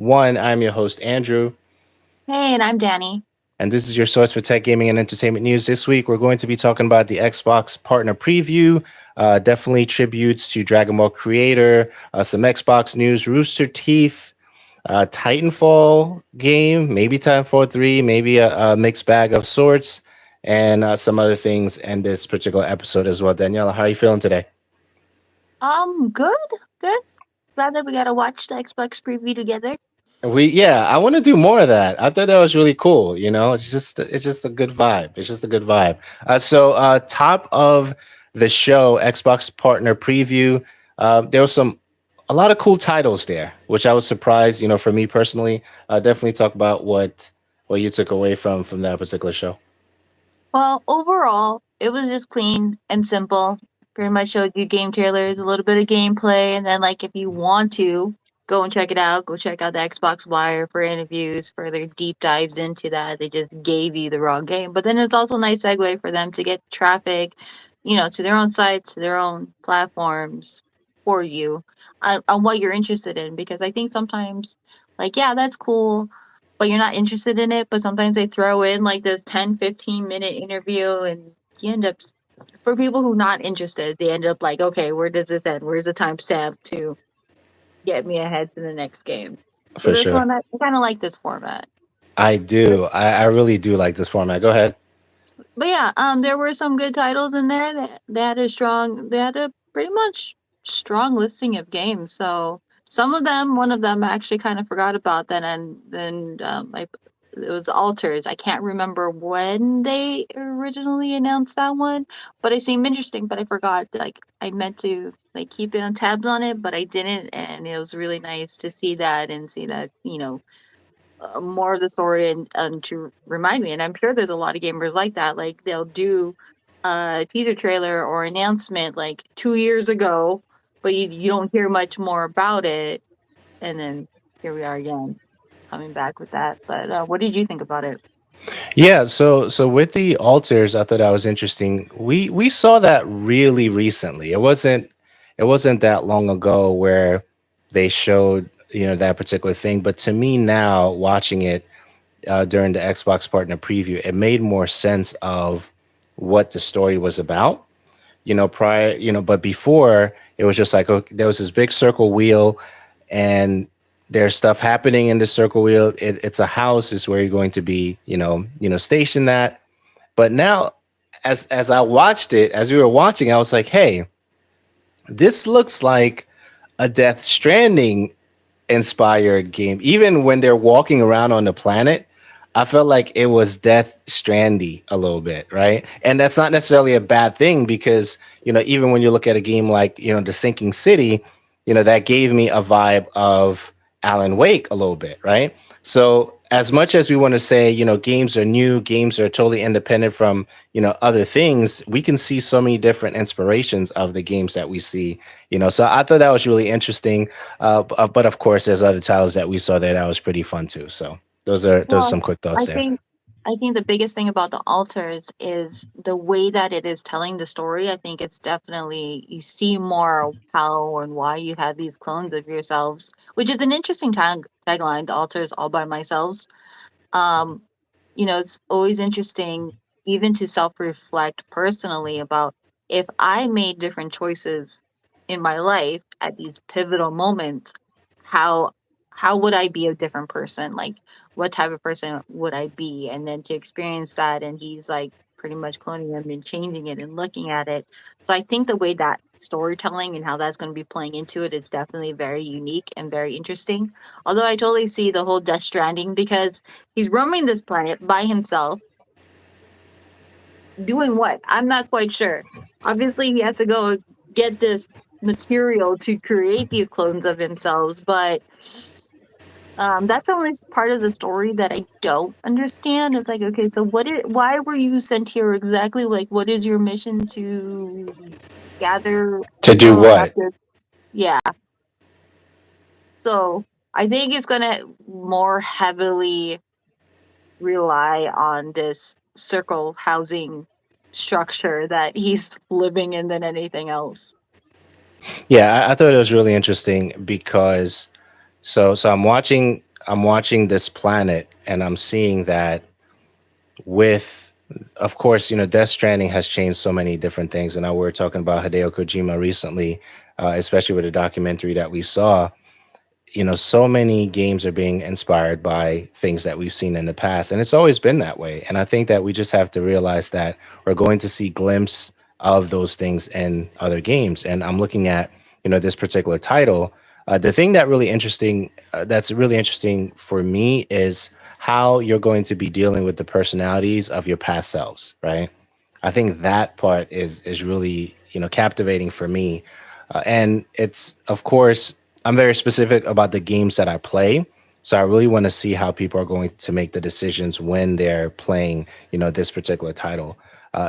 One, I'm your host, Andrew, Hey, and I'm Danny. and this is your source for tech, gaming, and entertainment news. This week, we're going to be talking about the Xbox partner preview, definitely tributes to Dragon Ball Creator, some Xbox news, Rooster Teeth, Titanfall game, maybe Titanfall 3, maybe a mixed bag of sorts, and some other things in this particular episode as well. Daniela, how are you feeling today? Good, good. Glad that we got to watch the Xbox preview together. Yeah, I want to do more of that. I thought that was really cool. It's just a good vibe. It's just a good vibe. Top of the show, Xbox partner preview. There was a lot of cool titles there, which I was surprised. For me personally, definitely talk about what you took away from that particular show. Well, overall, it was just clean and simple. Pretty much showed you game trailers, a little bit of gameplay, and then like if you want to go and check it out, go check out the Xbox Wire for interviews, further deep dives into that. They just gave you the raw game, but then it's also a nice segue for them to get traffic, to their own sites, to their own platforms for you on what you're interested in. Because I think sometimes, like, yeah, that's cool, but you're not interested in it. But sometimes they throw in like this 10-15 minute interview, and you end up, for people who not interested, they end up like, okay, where does this end? Where's the timestamp to get me ahead to the next game? So For this sure. one, I kind of like this format. I But, do. I really do like this format. Go ahead. but yeah, there were some good titles in there. They had a pretty much strong listing of games. So some of them, one of them, I actually kind of forgot about that, and then it was Alters. I can't remember when they originally announced that one, but it seemed interesting. But I forgot. Like I meant to like keep it on tabs on it, but I didn't, and it was really nice to see that and see that more of the story and to remind me. And I'm sure there's a lot of gamers like that. Like they'll do a teaser trailer or announcement like 2 years ago, but you don't hear much more about it. And then here we are again, coming back with that. But what did you think about it? Yeah, so with the altars, I thought that was interesting. We saw that really recently. It wasn't that long ago where they showed that particular thing. But to me now, watching it during the Xbox partner preview, it made more sense of what the story was about. Prior, but before it was just like, okay, there was this big circle wheel, and there's stuff happening in the circle wheel. It's a house, is where you're going to be, stationed at. But now, as I watched it, as we were watching, I was like, hey, this looks like a Death Stranding inspired game. Even when they're walking around on the planet, I felt like it was Death Strandy a little bit, right? And that's not necessarily a bad thing, because even when you look at a game like The Sinking City, that gave me a vibe of Alan Wake a little bit, right? So as much as we want to say games are new, games are totally independent from other things, we can see so many different inspirations of the games that we see. So I thought that was really interesting. But of course, there's other titles that we saw there that was pretty fun too. So those are Well, some quick I thoughts there. think I think the biggest thing about the altars is the way that it is telling the story. I think it's definitely you see more how and why you have these clones of yourselves, which is an interesting tagline. The altars all by myself. Um, it's always interesting even to self-reflect personally about if I made different choices in my life at these pivotal moments, how how would I be a different person? Like what type of person would I be? And then to experience that, and he's like pretty much cloning him and changing it and looking at it. So I think the way that storytelling and how that's going to be playing into it is definitely very unique and very interesting. Although I totally see the whole Death Stranding, because he's roaming this planet by himself, doing what? I'm not quite sure. Obviously, he has to go get this material to create these clones of himself, but that's the only part of the story that I don't understand. It's like, okay, so why were you sent here exactly? Like, what is your mission to gather, To do have what? this? Yeah. So I think it's gonna more heavily rely on this circle housing structure that he's living in than anything else. Yeah, I thought it was really interesting because so I'm watching. I'm watching this planet and I'm seeing that with, of course, Death Stranding has changed so many different things. And now we're talking about Hideo Kojima recently, especially with the documentary that we saw. So many games are being inspired by things that we've seen in the past, and it's always been that way. And I think that we just have to realize that we're going to see glimpse of those things in other games. And I'm looking at, this particular title. The thing that's really interesting for me is how you're going to be dealing with the personalities of your past selves, right? I think that part is really captivating for me, and it's, of course, I'm very specific about the games that I play, so I really want to see how people are going to make the decisions when they're playing this particular title.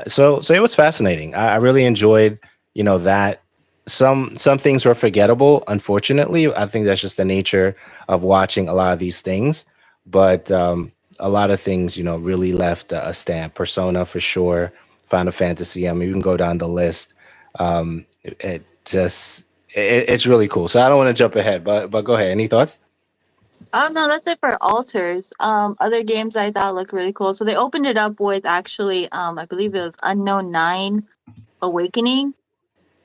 So it was fascinating. I really enjoyed that. Some things were forgettable, unfortunately. I think that's just the nature of watching a lot of these things, but a lot of things, really left a stamp. Persona for sure, Final Fantasy. I mean, you can go down the list. It just it's really cool. So I don't want to jump ahead, but go ahead. Any thoughts? Oh no, that's it for alters. Other games I thought looked really cool. So they opened it up with actually, I believe it was Unknown Nine Awakening.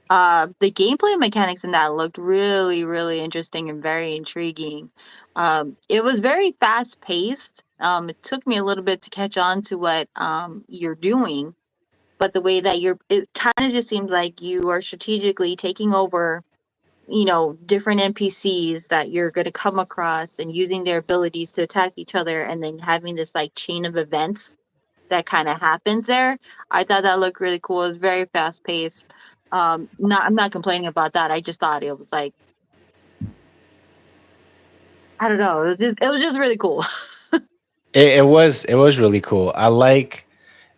The gameplay mechanics in that looked really, really interesting and very intriguing. It was very fast paced. It took me a little bit to catch on to what you're doing, but the way that it kind of just seems like you are strategically taking over, different NPCs that you're going to come across and using their abilities to attack each other, and then having this like chain of events that kind of happens there. I thought that looked really cool. It was very fast paced. Not I'm not complaining about that. I just thought it was like, I don't know. It was just really cool. It was really cool. I like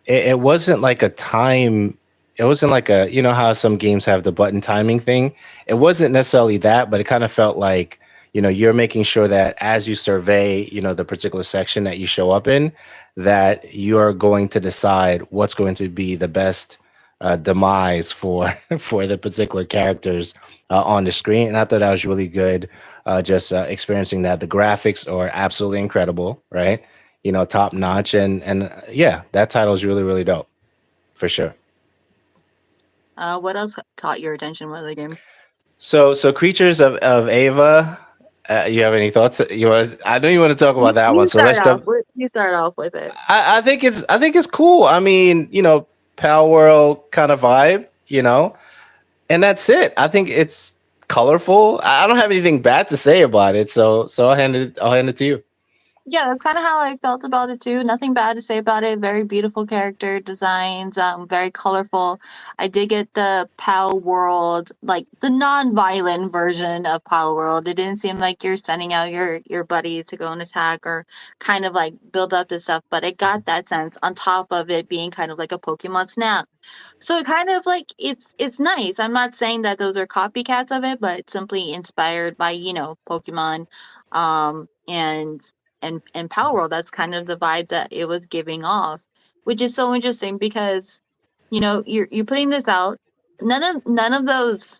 it wasn't like a time. It wasn't like a, how some games have the button timing thing. It wasn't necessarily that, but it kind of felt like, you're making sure that as you survey, the particular section that you show up in, that you're going to decide what's going to be the best demise for for the particular characters on the screen. And I thought that was really good. Just experiencing that. The graphics are absolutely incredible, right? Top notch, and yeah, that title is really really dope for sure. What else caught your attention? What other games? So creatures of Ava. You have any thoughts? I know you want to talk about You, that one. you So start let's off jump. with you start off with it. I think it's cool. I mean, Pal World kind of vibe, and that's it. I think it's colorful. I don't have anything bad to say about it. So I'll hand it to you. Yeah, that's kind of how I felt about it too. Nothing bad to say about it. Very beautiful character designs. Very colorful. I did get the Pal World, like the non-violent version of Pal World. It didn't seem like you're sending out your buddies to go and attack or kind of like build up this stuff, but it got that sense on top of it being kind of like a Pokemon Snap. So it kind of like it's nice. I'm not saying that those are copycats of it, but it's simply inspired by, Pokemon, and and Power World. That's kind of the vibe that it was giving off, which is so interesting because, you're putting this out. None of those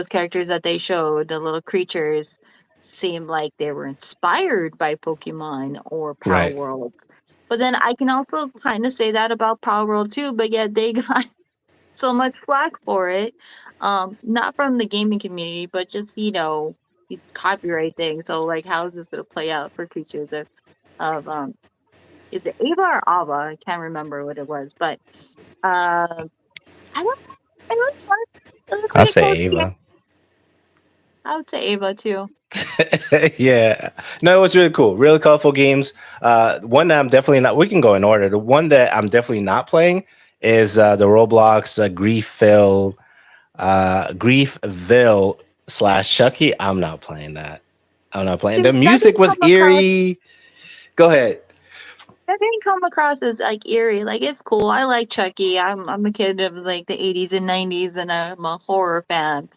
characters that they showed, the little creatures, seemed like they were inspired by Pokemon or Power Right. World. But then I can also kind of say that about Power World too, but yet they got so much flack for it. Not from the gaming community, but just, these copyright things. So like, how is this gonna play out for creatures of is it Ava or Ava? I can't remember what it was, but I don't know. It looks fun. It looks I'll like a say cozy game. Ava. I would say Ava too. Yeah. No, it was really cool. Really colorful games. One that I'm definitely not, we can go in order. The one that I'm definitely not playing is the Roblox Griefville / Chucky. I'm not playing that. I'm not playing. See, The that music didn't was come across. eerie. Go ahead. That didn't come across as like eerie. Like it's cool. I like Chucky. I'm a kid of like the 80s and 90s, and I'm a horror fan.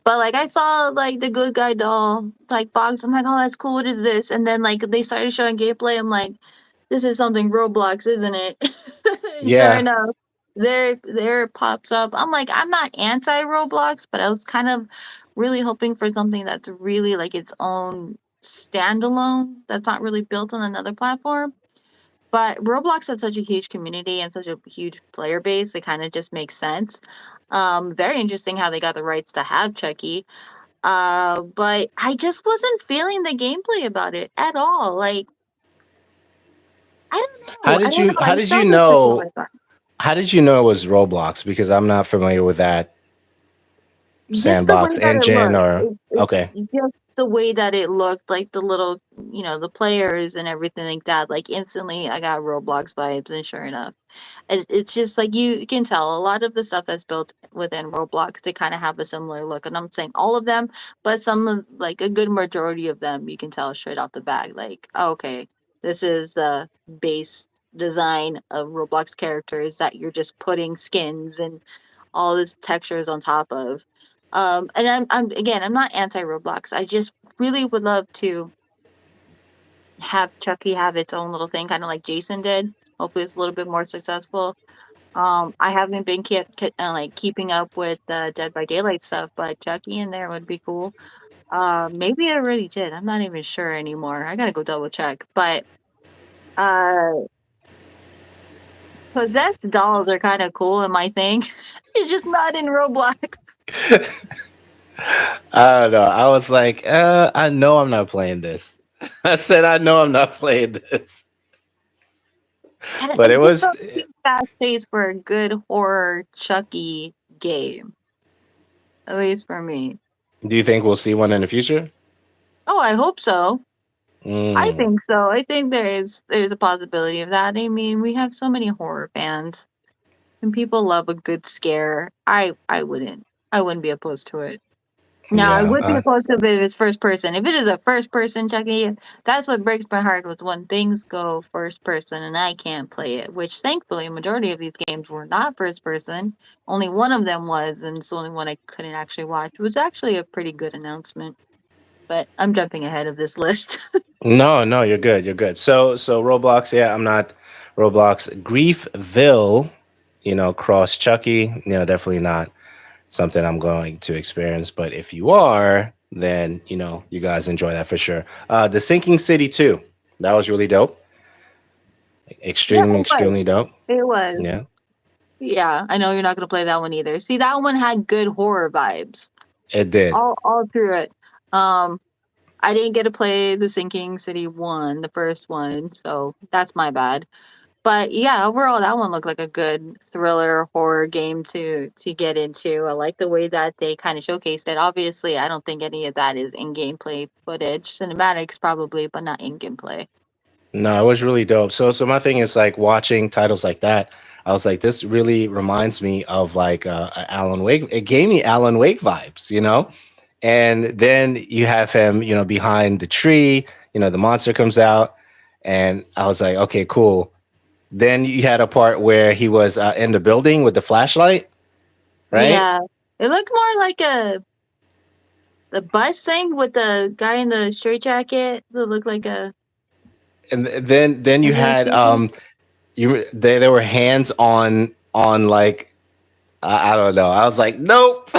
But like I saw like the good guy doll like box. I'm like, oh, that's cool. What is this? And then like they started showing gameplay. I'm like, this is something Roblox, isn't it? And sure Yeah. enough, there it pops up. I'm like, I'm not anti Roblox, but I was kind of really hoping for something that's really like its own. standalone that's not really built on another platform. But Roblox has such a huge community and such a huge player base, it kind of just makes sense. Very interesting how they got the rights to have Chucky. But I just wasn't feeling the gameplay about it at all. Like, I don't How know. I did don't you know. how I did you felt this way all know the time. how did you know it was Roblox? Because I'm not familiar with that Just the way sandbox that it engine looked. or okay. It's just the way that it looked, like the little, the players and everything like that. Like instantly, I got Roblox vibes, and sure enough, it's just like you can tell a lot of the stuff that's built within Roblox they kind of have a similar look. And I'm saying all of them, but some of like a good majority of them you can tell straight off the bat. Like, oh, okay, this is the base design of Roblox characters that you're just putting skins and all this textures on top of. And I'm again, I'm not anti Roblox. I just really would love to have Chucky have its own little thing, kind of like Jason did. Hopefully, it's a little bit more successful. I haven't been like keeping up with the Dead by Daylight stuff, but Chucky in there would be cool. Maybe it already did. I'm not even sure anymore. I gotta go double check. But uh, possessed dolls are kind of cool in my thing. It's just not in Roblox. I don't know. I was like, I know I'm not playing this. I said I know I'm not playing this. And But it's it just was a too fast pace for a good horror Chucky game, at least for me. do you think we'll see one in the future? Oh, I hope so. I Mm, think so. I think there's a possibility of that. I mean, we have so many horror fans, and people love a good scare. I wouldn't be opposed to it. Now, I yeah. would be opposed to it if it's first person. If it is a first person Chucky, that's what breaks my heart was when things go first person and I can't play it. Which thankfully, a majority of these games were not first person. Only one of them was, and it's the only one I couldn't actually watch. It was actually a pretty good announcement. But I'm jumping ahead of this list. No, no, you're good. You're good. So Roblox, yeah, I'm not Roblox. Griefville, cross Chucky, definitely not something I'm going to experience. But if you are, then you guys enjoy that for sure. The Sinking City too. That was really dope. Yeah, Extremely, it was. extremely dope. It was. Yeah, Yeah, I know you're not gonna play that one either. See, that one had good horror vibes it did. all through it. Um, I didn't get to play the Sinking City one, the first one, so that's my bad. But yeah, overall, that one looked like a good thriller horror game to get into. I like the way that they kind of showcased it. Obviously, I don't think any of that is in gameplay footage. Cinematics probably, but not in gameplay. No, it was really dope. So my thing is like watching titles like that. I was like, this really reminds me of like Alan Wake. It gave me Alan Wake vibes. And then you have him, behind the tree. The monster comes out, and I was like, okay, cool. Then you had a part where he was in the building with the flashlight, right? Yeah, it looked more like the bus thing with the guy in the straight jacket that looked like a And then you ambulance had people. there were hands on like I don't know. I was like, nope,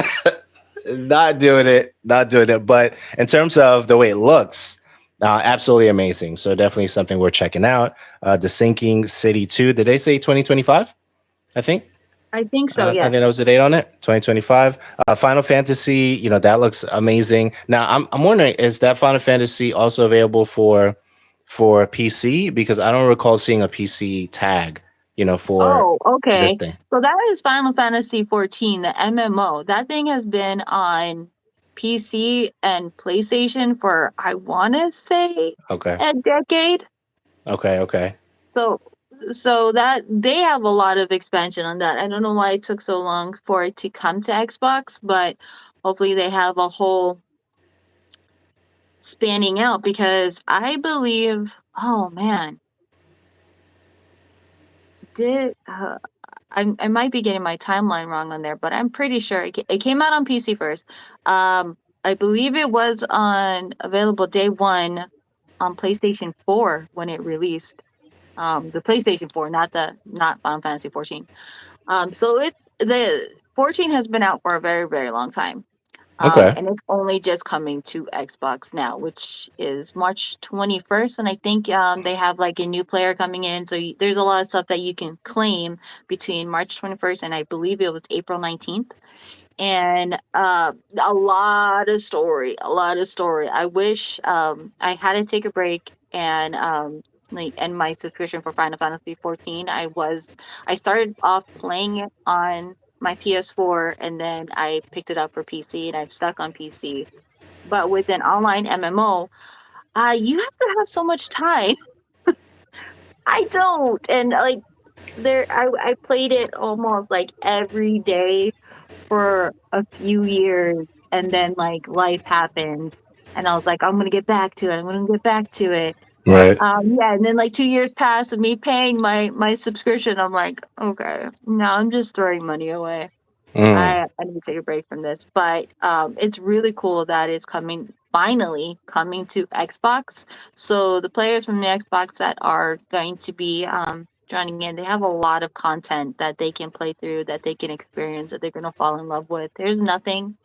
not doing it, not doing it. But in terms of the way it looks, absolutely amazing. So definitely something we're checking out. The Sinking City 2. Did they say 2025? I think. I think so. I Yes. think that was the date on it, 2025. Final Fantasy, that looks amazing. Now, I'm wondering, is that Final Fantasy also available for PC? Because I don't recall seeing a PC tag, for Oh, this okay. thing. So that is Final Fantasy 14, the MMO. That thing has been on PC and PlayStation for I want to say Okay. a decade. Okay. Okay. So that they have a lot of expansion on that. I don't know why it took so long for it to come to Xbox, but hopefully they have a whole spanning out because I believe, oh man, did I might be getting my timeline wrong on there, but I'm pretty sure it came out on PC first. I believe it was on available day one on PlayStation 4 when it released. The PlayStation 4, not Final Fantasy 14. So it's the 14 has been out for a very very long time. Okay. And it's only just coming to Xbox now, which is March 21st. And I think they have like a new player coming in. So there's a lot of stuff that you can claim between March 21st and I believe it was April 19th. And a lot of story, a lot of story. I wish I had to take a break and like end my subscription for Final Fantasy 14. I started off playing it on my PS4 and then I picked it up for PC and I've stuck on PC. But with an online MMO, you have to have so much time. I don't, and like I played it almost like every day for a few years and then like life happened and I was like, I'm gonna get back to it. I'm gonna get back to it. Right. Yeah, and then like 2 years passed of me paying my subscription. I'm like, okay, now I'm just throwing money away. Mm. I need to take a break from this. But it's really cool that it's finally coming to Xbox. So the players from the Xbox that are going to be joining in, they have a lot of content that they can play through, that they can experience, that they're gonna fall in love with. There's nothing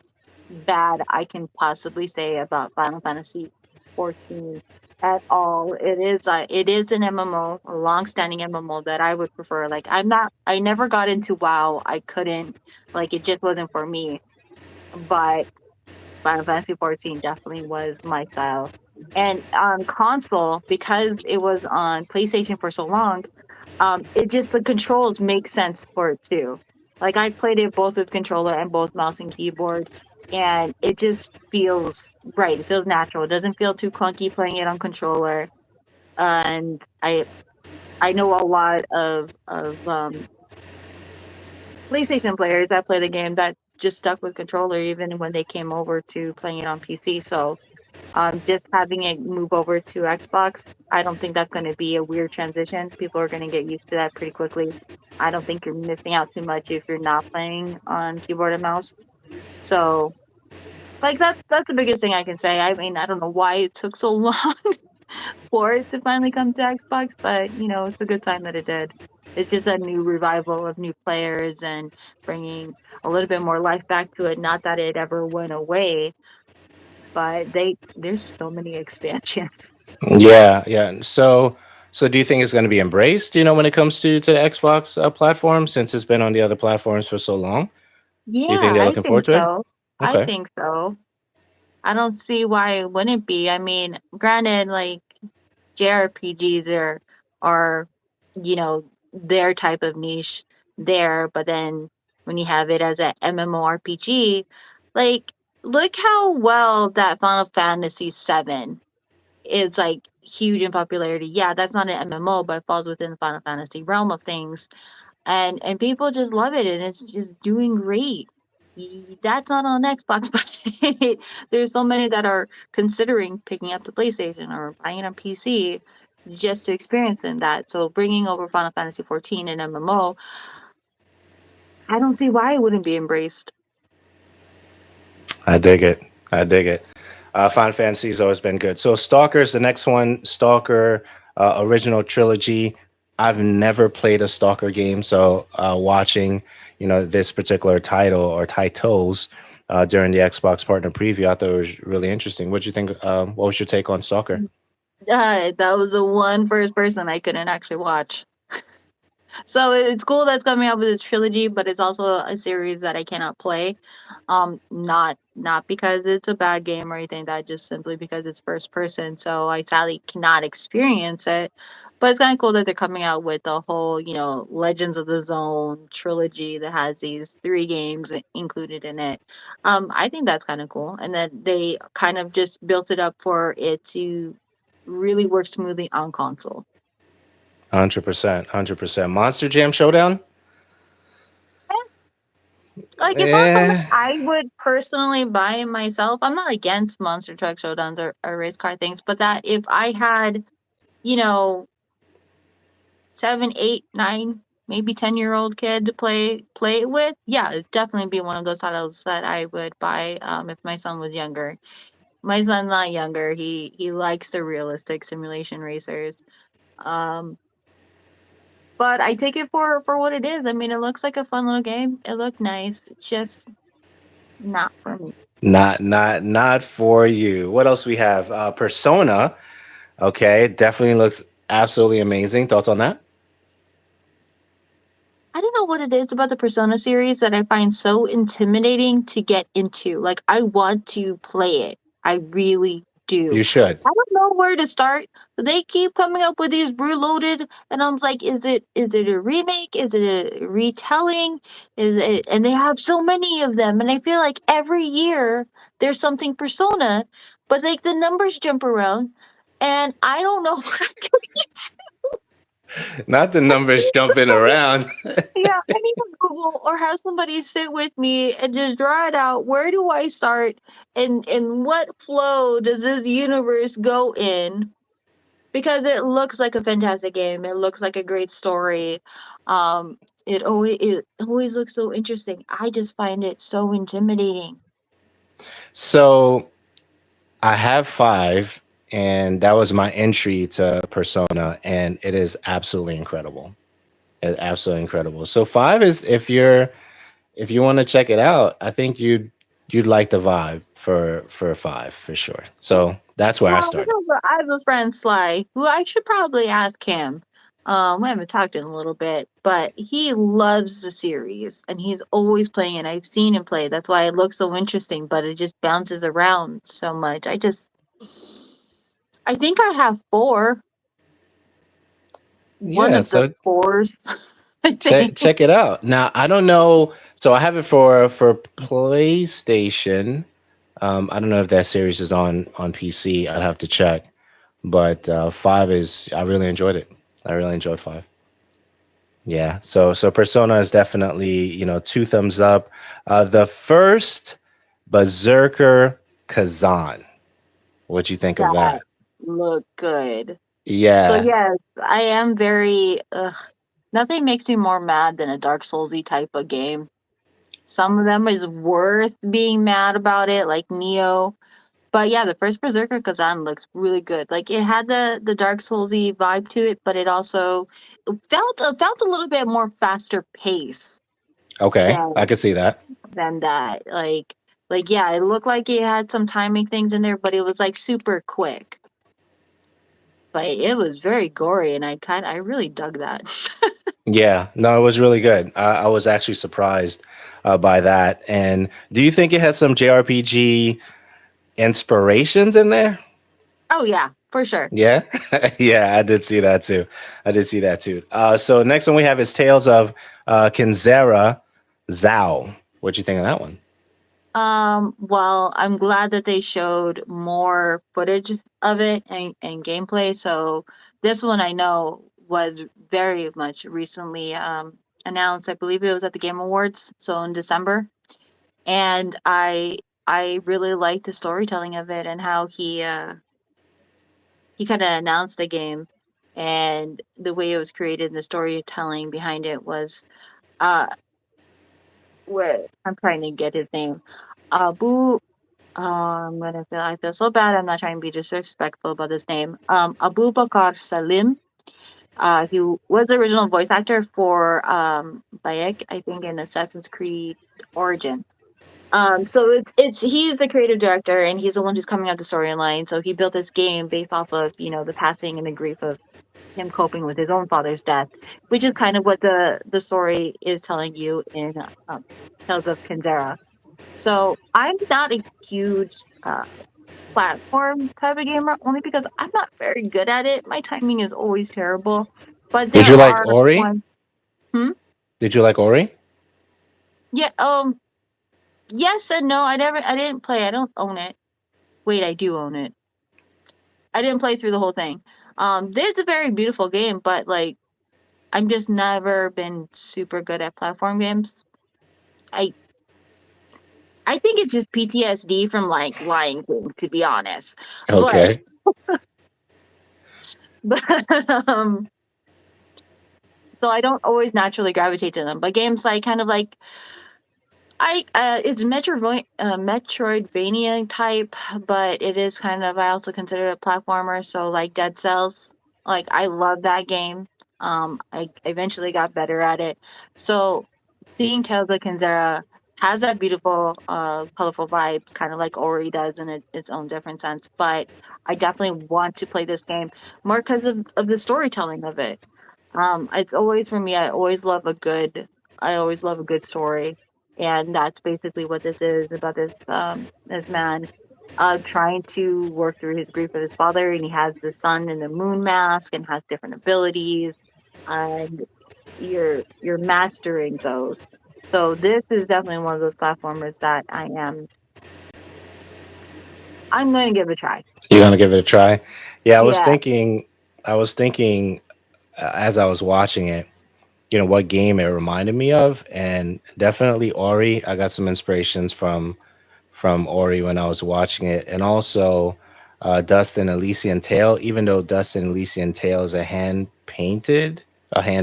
bad I can possibly say about Final Fantasy 14 at all. It is an MMO, a long-standing MMO that I would prefer. Like I never got into WoW. I couldn't, like it just wasn't for me. But Final Fantasy 14 definitely was my style. And on console, because it was on PlayStation for so long, it just the controls make sense for it too. Like I played it both with controller and both mouse and keyboard, and it just feels right. It feels natural. It doesn't feel too clunky playing it on controller. And I know a lot of PlayStation players that play the game that just stuck with controller even when they came over to playing it on PC. So just having it move over to Xbox, I don't think that's going to be a weird transition. People are going to get used to that pretty quickly. I don't think you're missing out too much if you're not playing on keyboard and mouse. So, like that's the biggest thing I can say. I mean, I don't know why it took so long for it to finally come to Xbox, but it's a good time that it did. It's just a new revival of new players and bringing a little bit more life back to it. Not that it ever went away, but there's so many expansions. Yeah, yeah. So do you think it's going to be embraced? When it comes to the Xbox platform, since it's been on the other platforms for so long. Do you think Yeah, they're I looking think forward to it? so. I Okay. think so. I don't see why it wouldn't be. I mean, granted, like JRPGs are their type of niche there, but then when you have it as a MMORPG, like look how well that Final Fantasy VII is like huge in popularity. Yeah, that's not an MMO, but it falls within the Final Fantasy realm of things and people just love it and it's just doing great. That's not on Xbox, but there's so many that are considering picking up the PlayStation or buying it on PC just to experience in that. So bringing over Final Fantasy 14 and MMO, I don't see why it wouldn't be embraced. I dig it. I dig it. Final Fantasy's always been good. So Stalker's the next one. Stalker original trilogy. I've never played a Stalker game, so watching this particular title or titles during the Xbox partner preview, I thought it was really interesting. What do you think? What was your take on Stalker? That was the one first person I couldn't actually watch. So it's cool that's coming out with this trilogy, but it's also a series that I cannot play. Not because it's a bad game or anything, that just simply because it's first person. So I sadly cannot experience it. But it's kind of cool that they're coming out with the whole, Legends of the Zone trilogy that has these three games included in it. I think that's kind of cool, and that they kind of just built it up for it to really work smoothly on console. 100%. 100%. Monster Jam Showdown. Like, it's not something Eh, I would personally buy myself. I'm not against monster truck showdowns or race car things, but that if I had, you know, 7, 8, 9, maybe 10-year-old kid to play it with, yeah, it'd definitely be one of those titles that I would buy if my son was younger. My son's not younger. He likes the realistic simulation racers. Um, but I take it for what it is. I mean, it looks like a fun little game. It looked nice. It's just not for me. Not for you. What else we have? Persona. Okay, definitely looks absolutely amazing. Thoughts on that? I don't know what it is about the Persona series that I find so intimidating to get into. Like, I want to play it. I really do. You should. I don't know where to start. They keep coming up with these reloaded, and I'm like, is it a remake? Is it a retelling? Is it? And they have so many of them, and I feel like every year there's something Persona, but like the numbers jump around, and I don't know what I'm doing. Not the numbers jumping around. Yeah, I need to Google or have somebody sit with me and just draw it out. Where do I start? And what flow does this universe go in? Because it looks like a fantastic game. It looks like a great story. Um, it always looks so interesting. I just find it so intimidating. So I have five, and that was my entry to Persona, and it is absolutely incredible. It's absolutely incredible. So five is if you want to check it out, I think you'd like the vibe for five for sure. So that's where I Well, started. I have a friend Sly who I should probably ask him. We haven't talked in a little bit, but he loves the series and he's always playing it. I've seen him play. That's why it looks so interesting, but it just bounces around so much. I think I have four. One Yeah, of the so fours, I check think. check it out. Now I don't know. So I have it for PlayStation. I don't know if that series is on PC. I'd have to check. But five is I really enjoyed it. I really enjoyed five. Yeah. So Persona is definitely two thumbs up. The first Berserker Kazan. What you think of That that? look good. So Yeah. yes, I am very. Nothing makes me more mad than a Dark Soulsy type of game. Some of them is worth being mad about it, like Neo. But yeah, the first Berserker Kazan looks really good. Like it had the Dark Soulsy vibe to it, but it also felt a little bit more faster pace Okay. than I could see that. that. Like yeah, it looked like it had some timing things in there, but it was like super quick. But it was very gory, and I really dug that. Yeah. No, it was really good. I was actually surprised by that. And do you think it has some JRPG inspirations in there? Oh yeah, for sure. Yeah, yeah, I did see that too. I did see that too. So next one we have is Tales of Kinzera Zhao. What you think of that one? Well, I'm glad that they showed more footage of it and gameplay. So this one I know was very much recently announced. I believe it was at the Game Awards, so in December. And I really liked the storytelling of it and how he kind of announced the game and the way it was created and the storytelling behind it was uh what I'm trying to get his name. Abu I feel so bad. I'm not trying to be disrespectful about this name. Abu Bakar Salim. He was the original voice actor for Bayek, I think, in Assassin's Creed Origin. So it's he's the creative director and he's the one who's coming out the storyline. So he built this game based off of the passing and the grief of him coping with his own father's death, which is kind of what the story is telling you in um, Tales of Kinzera. So I'm not a huge platform type of gamer only because I'm not very good at it. My timing is always terrible. But Did there you like are Ori? ones. Hmm? Did you like Ori? Yeah. Yes and no. I didn't play. I don't own it. Wait, I do own it. I didn't play through the whole thing. It's a very beautiful game, but like I'm just never been super good at platform games. I I think it's just PTSD from like Lion King, to be honest. But Okay. but so I don't always naturally gravitate to them. But games like kind of like it's Metroidvania type, but it is kind of I also consider it a platformer. So like Dead Cells, like I love that game. I eventually got better at it. So seeing Tales of Kinzera has that beautiful, colorful vibes, kind of like Ori does in its own different sense. But I definitely want to play this game more because of the storytelling of it. It's always for me. I always love a good story, and that's basically what this is about. This man, trying to work through his grief of his father, and he has the sun and the moon mask, and has different abilities, and you're mastering those. So this is definitely one of those platformers that I'm going to give a try. You're gonna give it a try? Yeah, Yeah. I was thinking as I was watching it, what game it reminded me of, and definitely Ori. I got some inspirations from Ori when I was watching it, and also Dust and Elysian Tale. Even though Dust and Elysian Tale is a hand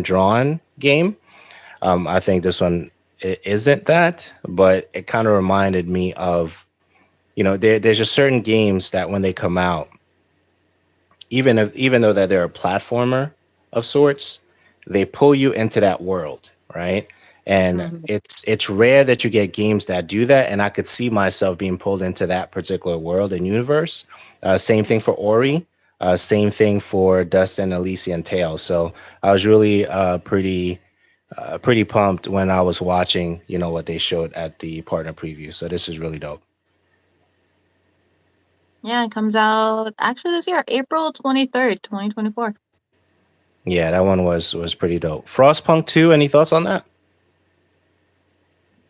drawn game, I think this one isn't that, but it kind of reminded me of, there's just certain games that when they come out, even though that they're a platformer of sorts, they pull you into that world, right? And Mhm. it's rare that you get games that do that, and I could see myself being pulled into that particular world and universe. Same thing for Ori. Same thing for Dust and Elysian Tale. So I was really pretty pumped when I was watching, what they showed at the partner preview. So this is really dope. Yeah, it comes out actually this year, April 23rd, 2024. Yeah, that one was pretty dope. Frostpunk 2, any thoughts on that?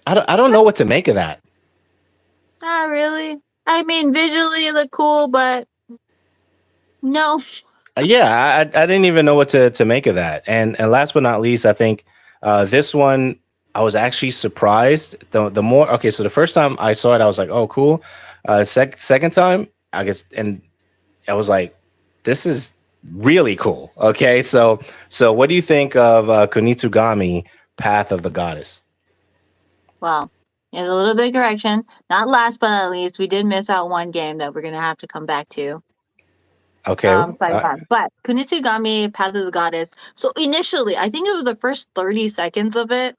I don't know what to make of that. Not really. I mean, visually it looked cool, but no. Yeah, I didn't even know what to make of that. And last but not least, I think this one I was actually surprised. The more okay, so the first time I saw it, I was like, oh, cool. Second time, I guess, and I was like, this is really cool. Okay, so what do you think of Kunitsugami, Path of the Goddess? Well, there's a little bit of correction. Not last but not least, we did miss out one game that we're gonna have to come back to. Okay, Sorry, but Kunitsugami, Path of the Goddess. So initially, I think it was the first 30 seconds of it.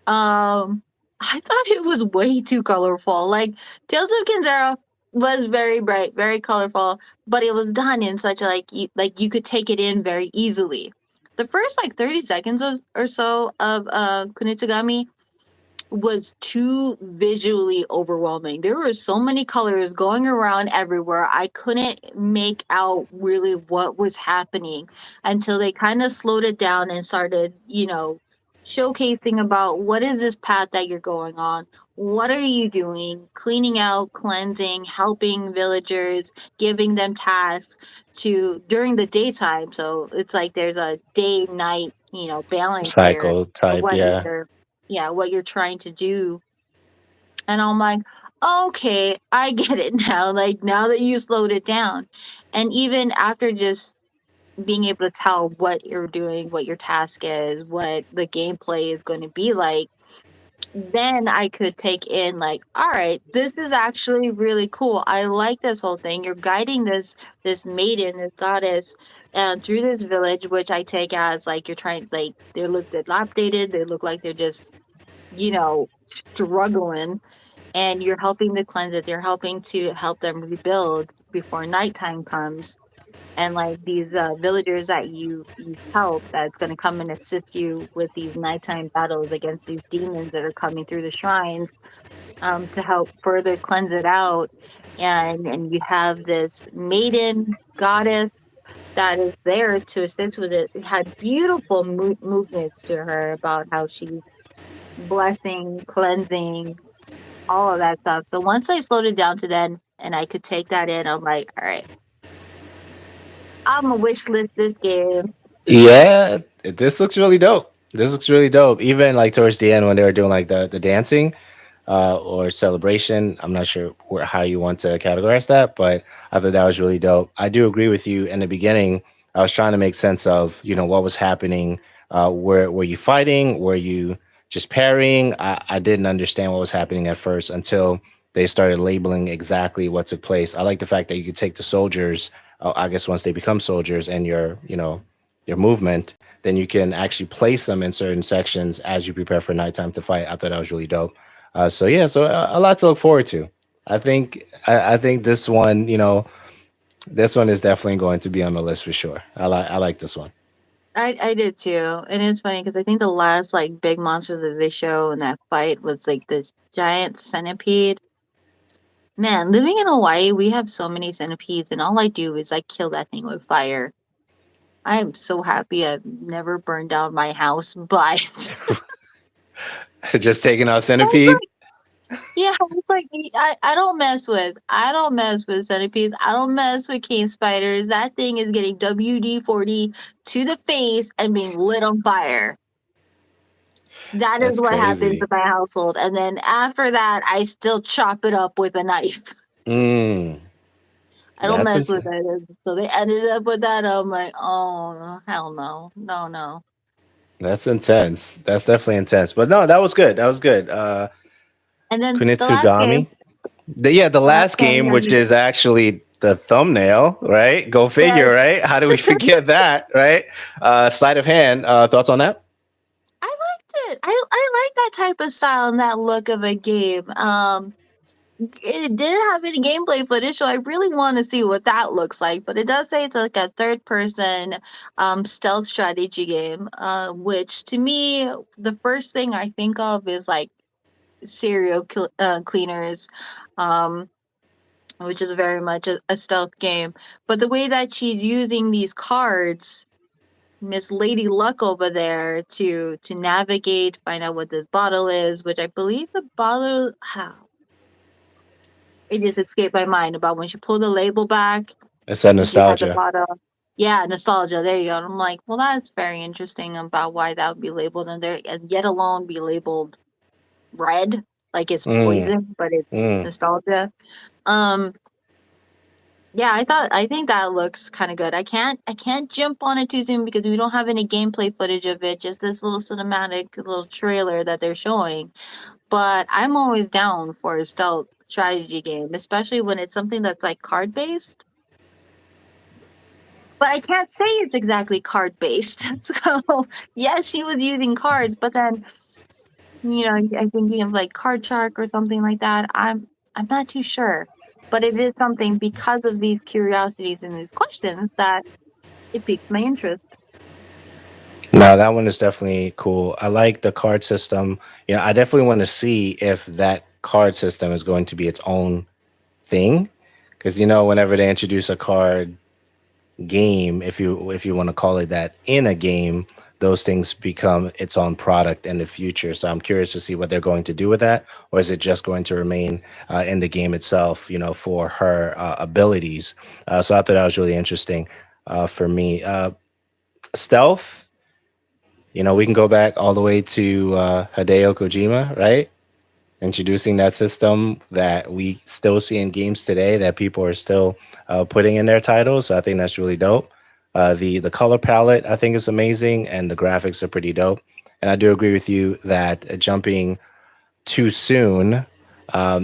Um, I thought it was way too colorful. Like Tales of Kinzera was very bright, very colorful, but it was done in such a like you could take it in very easily. The first like 30 seconds or so of Kunitsugami was too visually overwhelming. There were so many colors going around everywhere. I couldn't make out really what was happening until they kind of slowed it down and started, showcasing about what is this path that you're going on? What are you doing? Cleaning out, cleansing, helping villagers, giving them tasks to during the daytime. So it's like there's a day night, balance there cycle of type, what yeah. what you're trying to do. And I'm like, okay, I get it now. Like now that you slowed it down. And even after just being able to tell what you're doing, what your task is, what the gameplay is going to be like, then I could take in like, all right, this is actually really cool. I like this whole thing. You're guiding this maiden, this goddess, through this village, which I take as like you're trying like they look dilapidated, they look like they're just struggling, and you're helping to cleanse it. You're helping to help them rebuild before nighttime comes. And like these villagers that you help, that's going to come and assist you with these nighttime battles against these demons that are coming through the shrines, to help further cleanse it out. And you have this maiden goddess that is there to assist with it. It had beautiful movements to her about how she's blessing, cleansing, all of that stuff. So once I slowed it down to then and I could take that in, I'm like, all right, I'm gonna wish list this game. Yeah, this looks really dope. This looks really dope. Even like towards the end when they were doing like the dancing or celebration. I'm not sure how you want to categorize that, but I thought that was really dope. I do agree with you. In the beginning, I was trying to make sense of what was happening. Were you fighting? Were you just parrying? I didn't understand what was happening at first until they started labeling exactly what took place. I like the fact that you could take the soldiers. I guess once they become soldiers and your movement, then you can actually place them in certain sections as you prepare for nighttime to fight. I thought that was really dope. So yeah, so a lot to look forward to. I think this one, this one is definitely going to be on the list for sure. I like this one. I did too, and it's funny because I think the last like big monster that they show in that fight was like this giant centipede. Man, living in Hawaii, we have so many centipedes, and all I do is I kill that thing with fire. I am so happy I've never burned down my house, but Just taking out I was Centipede. like, yeah, it's like I don't mess with centipedes. I don't mess with cane spiders. That thing is getting WD-40 to the face and being lit on fire. That is That's what happens in crazy. my household. And then after that, I still chop it up with a knife. Mm, I don't that's mess int- with it. So they ended up with that. I'm like, oh, hell no. No, no. that's intense. That's definitely intense. But no, that was good. That was good. And then the last game, Kunitsugami. The the last last game, game, yeah, which is actually the thumbnail, right? Go figure, yes, right? How do we forget that, right? Sleight of hand. Thoughts on that? I liked it. I like that type of style and that look of a game. It didn't have any gameplay footage, so I really want to see what that looks like. But it does say it's like a third person stealth strategy game, which to me, the first thing I think of is like cleaners, um, which is very much a stealth game. But the way that she's using these cards, Miss Lady Luck over there to navigate, find out what this bottle is, which I believe the bottle. It just escaped my mind about when she pulled the label back It's that and she had the nostalgia. bottle. Yeah, nostalgia. There you go. And I'm like, well, that's very interesting about why that would be labeled in there, and yet alone be labeled red, like it's Mm, poison, but it's mm. nostalgia. Um, yeah, I think that looks kind of good. I can't jump on it too soon because we don't have any gameplay footage of it. Just this little cinematic little trailer that they're showing. But I'm always down for a stealth strategy game, especially when it's something that's like card based. But I can't say it's exactly card based. So yes, she was using cards, but then I'm thinking of like Card Shark or something like that. I'm not too sure, but it is something because of these curiosities and these questions that it piques my interest. No, that one is definitely cool. I like the card system. I definitely want to see if that card system is going to be its own thing. Because whenever they introduce a card game, if you want to call it that, in a game, those things become its own product in the future. So I'm curious to see what they're going to do with that, or is it just going to remain in the game itself, for her abilities. So I thought that was really interesting for me. Stealth. We can go back all the way to Hideo Kojima, right? Introducing that system that we still see in games today that people are still putting in their titles. So I think that's really dope. The color palette I think is amazing, and the graphics are pretty dope. And I do agree with you that jumping too soon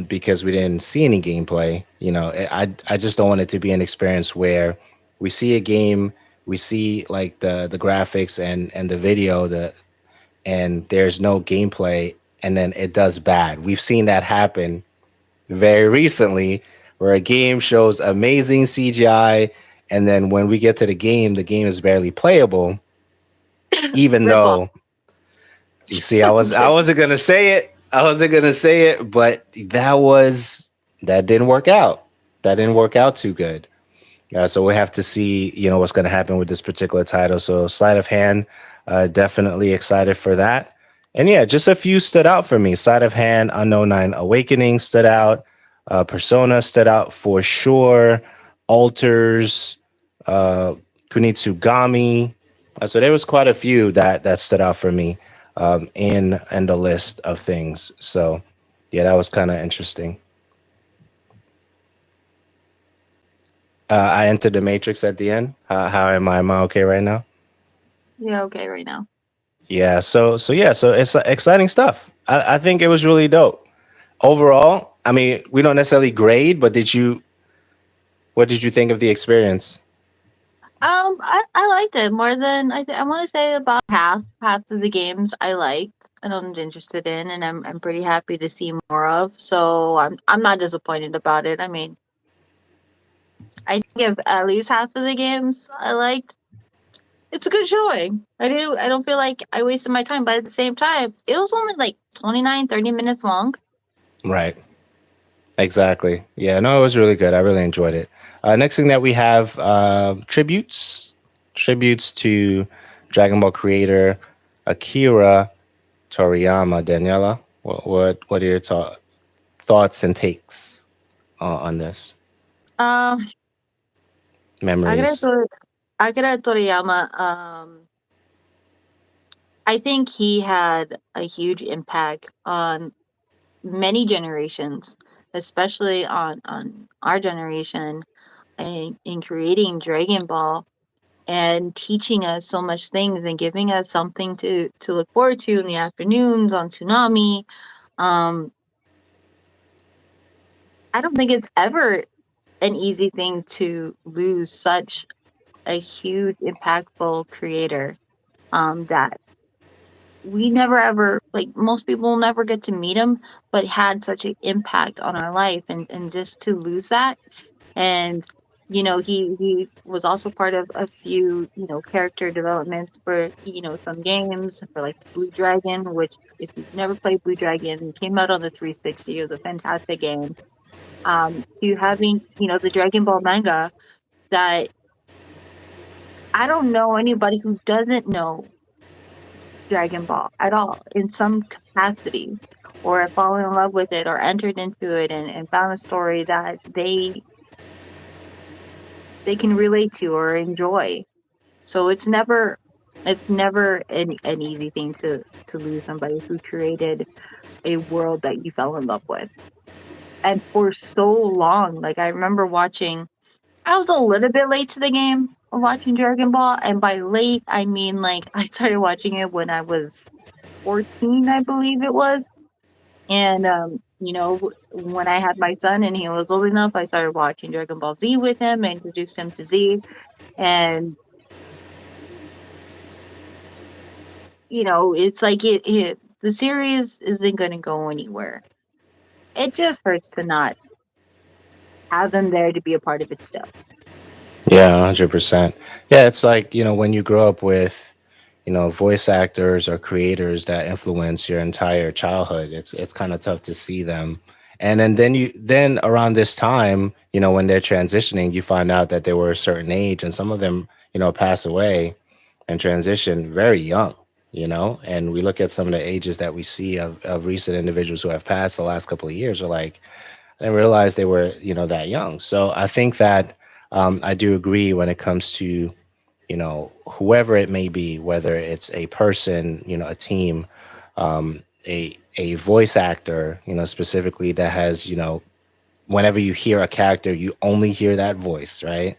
because we didn't see any gameplay. I just don't want it to be an experience where we see a game, we see like the graphics and the video, and there's no gameplay, and then it does bad. We've seen that happen very recently, where a game shows amazing CGI, and then when we get to the game is barely playable. Even Rip off. though, you see, I wasn't gonna say it. I wasn't gonna say it, but that didn't work out. That didn't work out too good. So we have to see, what's going to happen with this particular title. So sleight of hand, definitely excited for that. And yeah, just a few stood out for me. Sleight of hand, Unknown Nine Awakening stood out. Persona stood out for sure. Alters, uh, Kunitsugami. So there was quite a few that stood out for me in the list of things. So yeah, that was kind of interesting. I entered the Matrix at the end. How am I? Am I okay right now? Yeah, okay, right now. Yeah. So it's exciting stuff. I think it was really dope. Overall, I mean, we don't necessarily grade, but what did you think of the experience? I liked it more than I want to say about half of the games I liked. and I'm interested in, and I'm pretty happy to see more of. So I'm not disappointed about it. I mean, I think if at least half of the games I liked, it's a good showing. I don't feel like I wasted my time, but at the same time, it was only like 29, 30 minutes long. Right. Exactly. Yeah, no, it was really good. I really enjoyed it. Next thing that we have tributes to Dragon Ball creator Akira Toriyama. Daniela, what are your thoughts and takes on this? Um, Akira, Memories. Tor- Akira Toriyama, I think he had a huge impact on many generations, especially on our generation, in creating Dragon Ball and teaching us so much things and giving us something to look forward to in the afternoons on Toonami. Um, I don't think it's ever an easy thing to lose such a huge, impactful creator. That we never ever, like, most people never get to meet him, but had such an impact on our life, and just to lose that. And he was also part of a few character developments for some games for like Blue Dragon, which if you've never played Blue Dragon, came out on the 360. It was a fantastic game. To having the Dragon Ball manga, that I don't know anybody who doesn't know Dragon Ball at all in some capacity, or fallen in love with it, or entered into it, and found a story that they can relate to or enjoy. So it's never an easy thing to lose somebody who created a world that you fell in love with. And for so long, like, I remember watching, I was a little bit late to the game of watching Dragon Ball, and by late I mean like I started watching it when I was 14, I believe it was. And when I had my son and he was old enough, I started watching Dragon Ball Z with him and introduced him to Z. And it's like the series isn't going to go anywhere. It just hurts to not have them there to be a part of it still. Yeah, 100%. Yeah, it's like, when you grow up with, voice actors or creators that influence your entire childhood, it's kind of tough to see them. And then around this time, when they're transitioning, you find out that they were a certain age, and some of them, pass away and transition very young, and we look at some of the ages that we see of recent individuals who have passed the last couple of years, are like, I didn't realize they were, that young. So I think that I do agree when it comes to, whoever it may be, whether it's a person, a team, a voice actor, specifically that has, whenever you hear a character, you only hear that voice, right?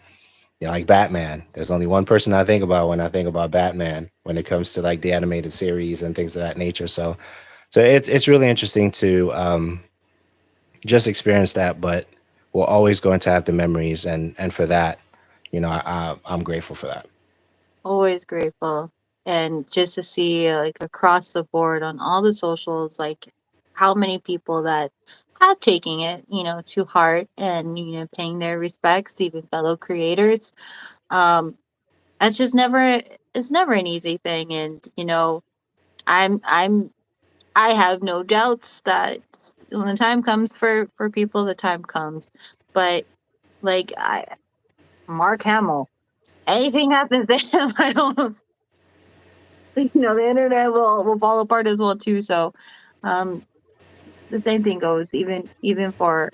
Like Batman. There's only one person I think about when I think about Batman when it comes to like the animated series and things of that nature. So it's really interesting to just experience that, but we're always going to have the memories, and for that, I'm grateful for that. Always grateful. And just to see, like, across the board on all the socials, like, how many people that have taken it, to heart, and, paying their respects, even fellow creators. Um, that's just never, it's never an easy thing. And, I'm I have no doubts that when the time comes for people, the time comes. But, like, Mark Hamill, anything happens to him, I don't the internet will fall apart as well too. So, um, the same thing goes even for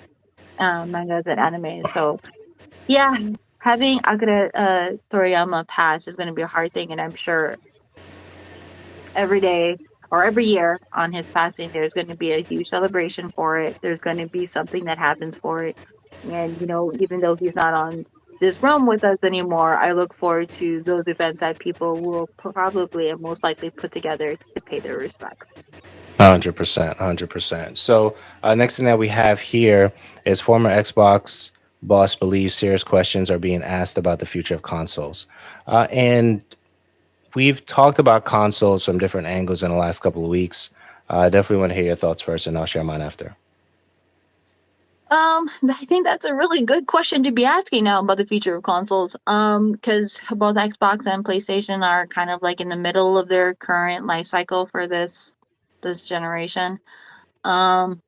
mangas and anime. So yeah, having Akira Toriyama pass is going to be a hard thing, and I'm sure every day or every year on his passing, there's going to be a huge celebration for it. There's going to be something that happens for it, and even though he's not on this realm with us anymore, I look forward to those events that people will probably and most likely put together to pay their respects. 100%, 100%. So next thing that we have here is former Xbox boss believes serious questions are being asked about the future of consoles, and we've talked about consoles from different angles in the last couple of weeks. I definitely want to hear your thoughts first, and I'll share mine after. I think that's a really good question to be asking now about the future of consoles. Because both Xbox and PlayStation are kind of like in the middle of their current life cycle for this generation. Um,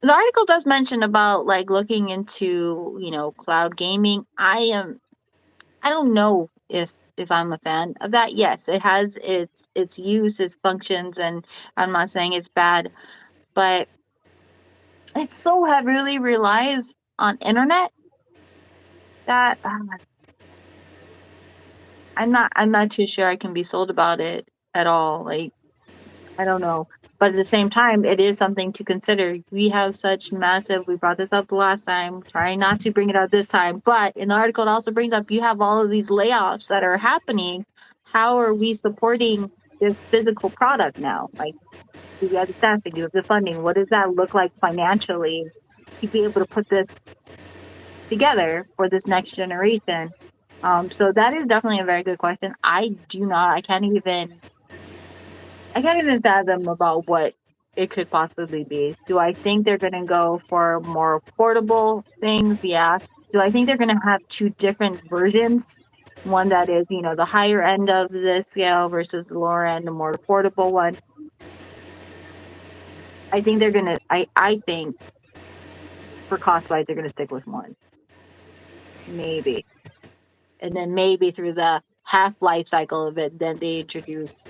the article does mention about like looking into cloud gaming. I don't know if I'm a fan of that. Yes, it has its use, its functions, and I'm not saying it's bad, but it so heavily relies on internet that I'm not too sure I can be sold about it at all. Like, I don't know. But at the same time, it is something to consider. We have such massive, we brought this up the last time, trying not to bring it up this time. But in the article, it also brings up you have all of these layoffs that are happening. How are we supporting this physical product now? Like, do we have the staffing? Do we have the funding? What does that look like financially to be able to put this together for this next generation? So that is definitely a very good question. I can't even fathom about what it could possibly be. Do I think they're going to go for more affordable things? Yeah. Do I think they're going to have two different versions? One that is, the higher end of the scale versus the lower end, the more affordable one. I think they're going to, I think for cost wise, they're going to stick with one. Maybe. And then maybe through the half life cycle of it, then they introduce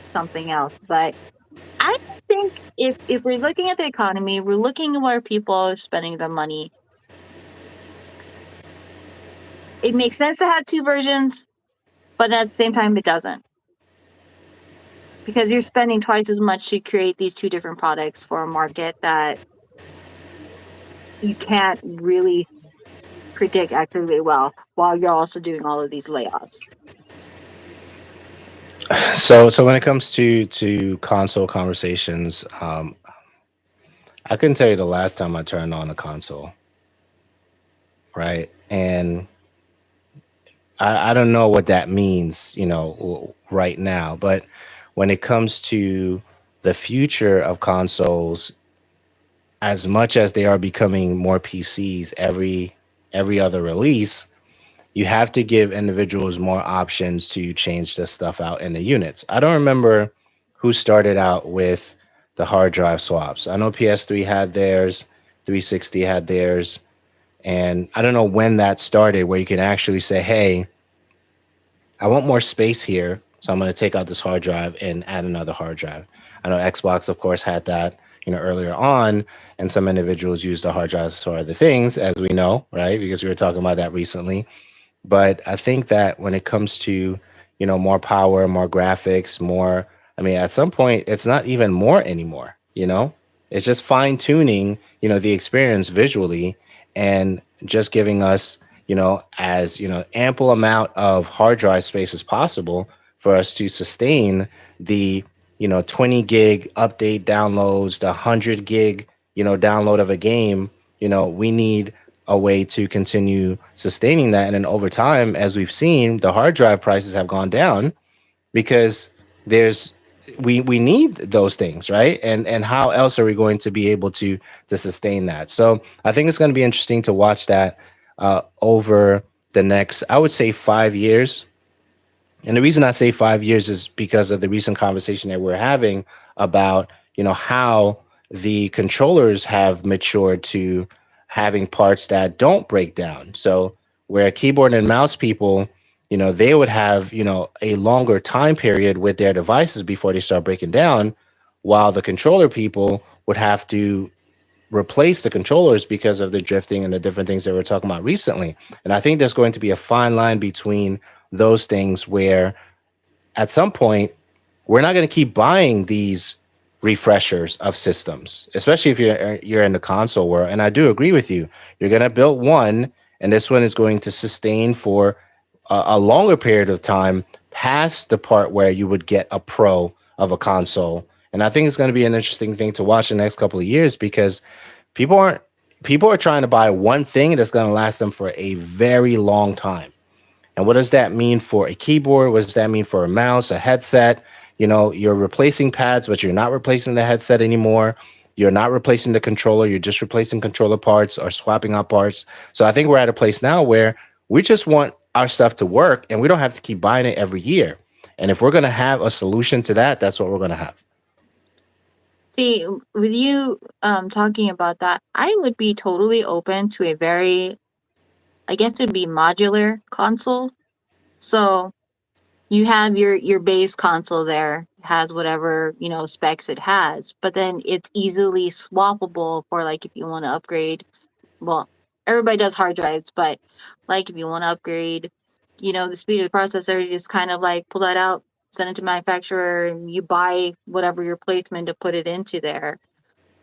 something else. But I think if we're looking at the economy, we're looking at where people are spending their money. It makes sense to have two versions, but at the same time, it doesn't. Because you're spending twice as much to create these two different products for a market that you can't really predict actively well while you're also doing all of these layoffs. So when it comes to console conversations, I couldn't tell you the last time I turned on a console, right? And I don't know what that means, right now. But when it comes to the future of consoles, as much as they are becoming more PCs every other release, you have to give individuals more options to change this stuff out in the units. I don't remember who started out with the hard drive swaps. I know PS3 had theirs, 360 had theirs, and I don't know when that started where you can actually say, hey, I want more space here, so I'm going to take out this hard drive and add another hard drive. I know Xbox, of course, had that, earlier on, and some individuals used the hard drives for other things, as we know, right? Because we were talking about that recently. But I think that when it comes to, more power, more graphics, more, I mean, at some point, it's not even more anymore, It's just fine tuning, the experience visually and just giving us, as, ample amount of hard drive space as possible for us to sustain the, 20 gig update downloads, the 100 gig, download of a game. We need a way to continue sustaining that. And then over time, as we've seen, the hard drive prices have gone down because there's we need those things, right? And how else are we going to be able to sustain that? So I think it's going to be interesting to watch that over the next, I would say, 5 years. And the reason I say 5 years is because of the recent conversation that we're having about, how the controllers have matured to having parts that don't break down. So where keyboard and mouse people, they would have, a longer time period with their devices before they start breaking down, while the controller people would have to replace the controllers because of the drifting and the different things that we're talking about recently. And I think there's going to be a fine line between those things where at some point we're not going to keep buying these refreshers of systems, especially if you're in the console world. And I do agree with you. You're going to build one, and this one is going to sustain for a longer period of time past the part where you would get a pro of a console. And I think it's going to be an interesting thing to watch the next couple of years because people are trying to buy one thing that's going to last them for a very long time. And what does that mean for a keyboard? What does that mean for a mouse, a headset? You're replacing pads, but you're not replacing the headset anymore. You're not replacing the controller. You're just replacing controller parts or swapping out parts. So I think we're at a place now where we just want our stuff to work and we don't have to keep buying it every year. And if we're going to have a solution to that, that's what we're going to have. See, with you talking about that, I would be totally open to a very, I guess it'd be modular console. So you have your base console there, has whatever, specs it has, but then it's easily swappable for like if you want to upgrade. Well, everybody does hard drives, but like if you want to upgrade, the speed of the processor, you just kind of like pull that out, send it to manufacturer, and you buy whatever your placement to put it into there.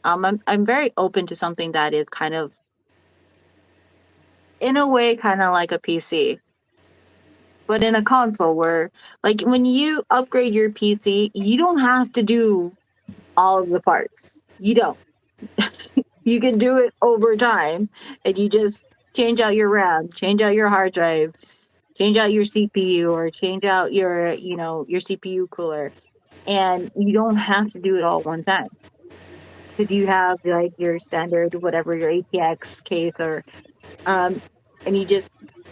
I'm very open to something that is kind of, in a way, kind of like a PC, but in a console where, like, when you upgrade your PC, you don't have to do all of the parts. You don't. You can do it over time, and you just change out your RAM, change out your hard drive, change out your CPU, or change out your CPU cooler, and you don't have to do it all at one time. Because you have like your standard whatever your ATX case or um and you just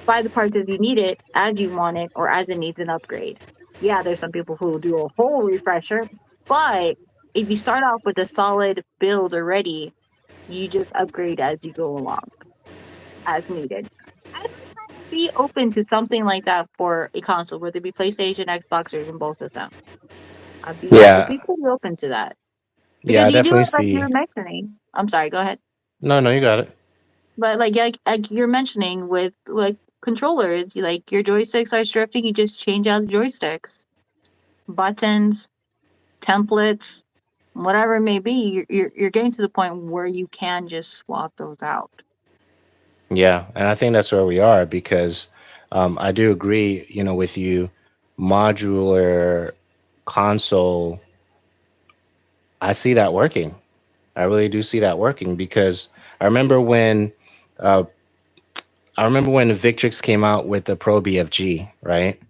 buy the parts as you need it, as you want it, or as it needs an upgrade. Yeah, there's some people who will do a whole refresher, but if you start off with a solid build already, you just upgrade as you go along, as needed. I would be open to something like that for a console, whether it be PlayStation, Xbox, or even both of them. I'd Yeah. be pretty open to that. Yeah, Because I you do definitely it like you see. were mentioning. I'm sorry, go ahead. No, no, you got it. But like you're mentioning with like controllers, like your joysticks are drifting, you just change out the joysticks, buttons, templates, whatever it may be. You're getting to the point where you can just swap those out. Yeah, and I think that's where we are because I do agree, with you. Modular console, I see that working. I really do see that working because I remember when uh, Victrix came out with the Pro BFG, right?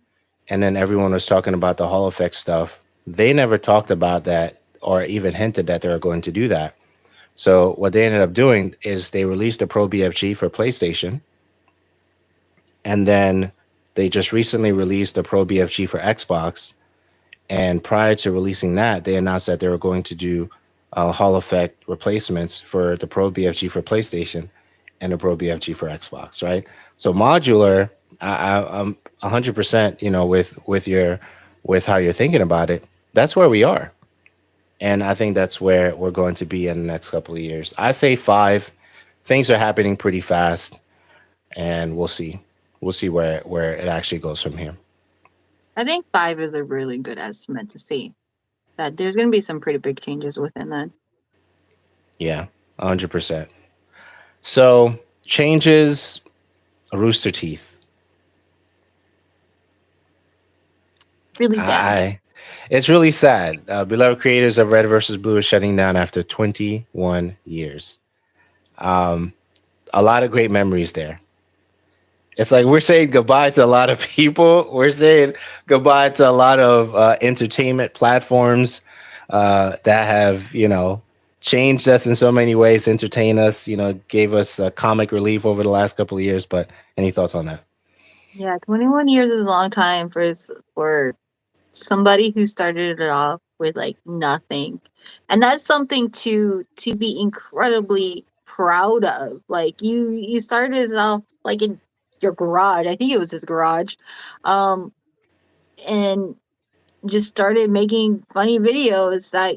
And then everyone was talking about the Hall effect stuff. They never talked about that or even hinted that they were going to do that. So what they ended up doing is they released the Pro BFG for PlayStation, and then they just recently released the Pro BFG for Xbox. And prior to releasing that, they announced that they were going to do Hall effect replacements for the Pro BFG for PlayStation and the Pro BFG for Xbox. Right. So modular, I'm 100%, with how you're thinking about it. That's where we are, and I think that's where we're going to be in the next couple of years. I say 5. Things are happening pretty fast, and we'll see. We'll see where it actually goes from here. I think 5 is a really good estimate to see that there's going to be some pretty big changes within that. Yeah, 100%. So changes, Rooster Teeth. Really sad. I It's really sad. Beloved creators of Red versus Blue is shutting down after 21 years. Um, a lot of great memories there. It's like we're saying goodbye to a lot of people. We're saying goodbye to a lot of entertainment platforms that have, changed us in so many ways, entertain us, gave us comic relief over the last couple of years. But any thoughts on that? Yeah, 21 years is a long time for somebody who started it off with like nothing, and that's something to be incredibly proud of. Like you started it off like in your garage. I think it was his garage, um and just started making funny videos that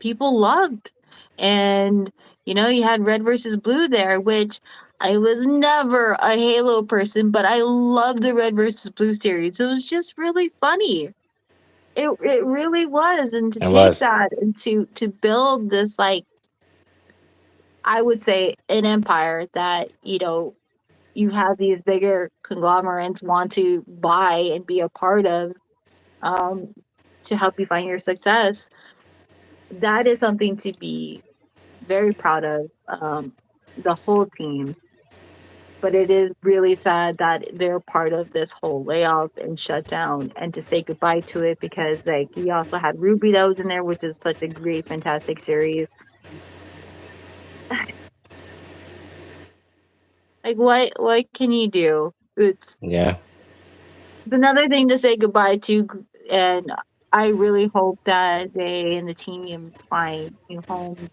people loved. And you had Red versus Blue there, which I was never a Halo person, but I love the Red versus Blue series. It was just really funny. It really was. And to It take was. that and to build this, like, I would say, an empire that you have these bigger conglomerates want to buy and be a part of, um to help you find your success. That is something to be very proud of, the whole team. But it is really sad that they're part of this whole layoff and shutdown, and to say goodbye to it, because like you also had Ruby that was in there, which is such a great, fantastic series. Like what can you do? Yeah. It's another thing to say goodbye to, and I really hope that they and the team find new homes.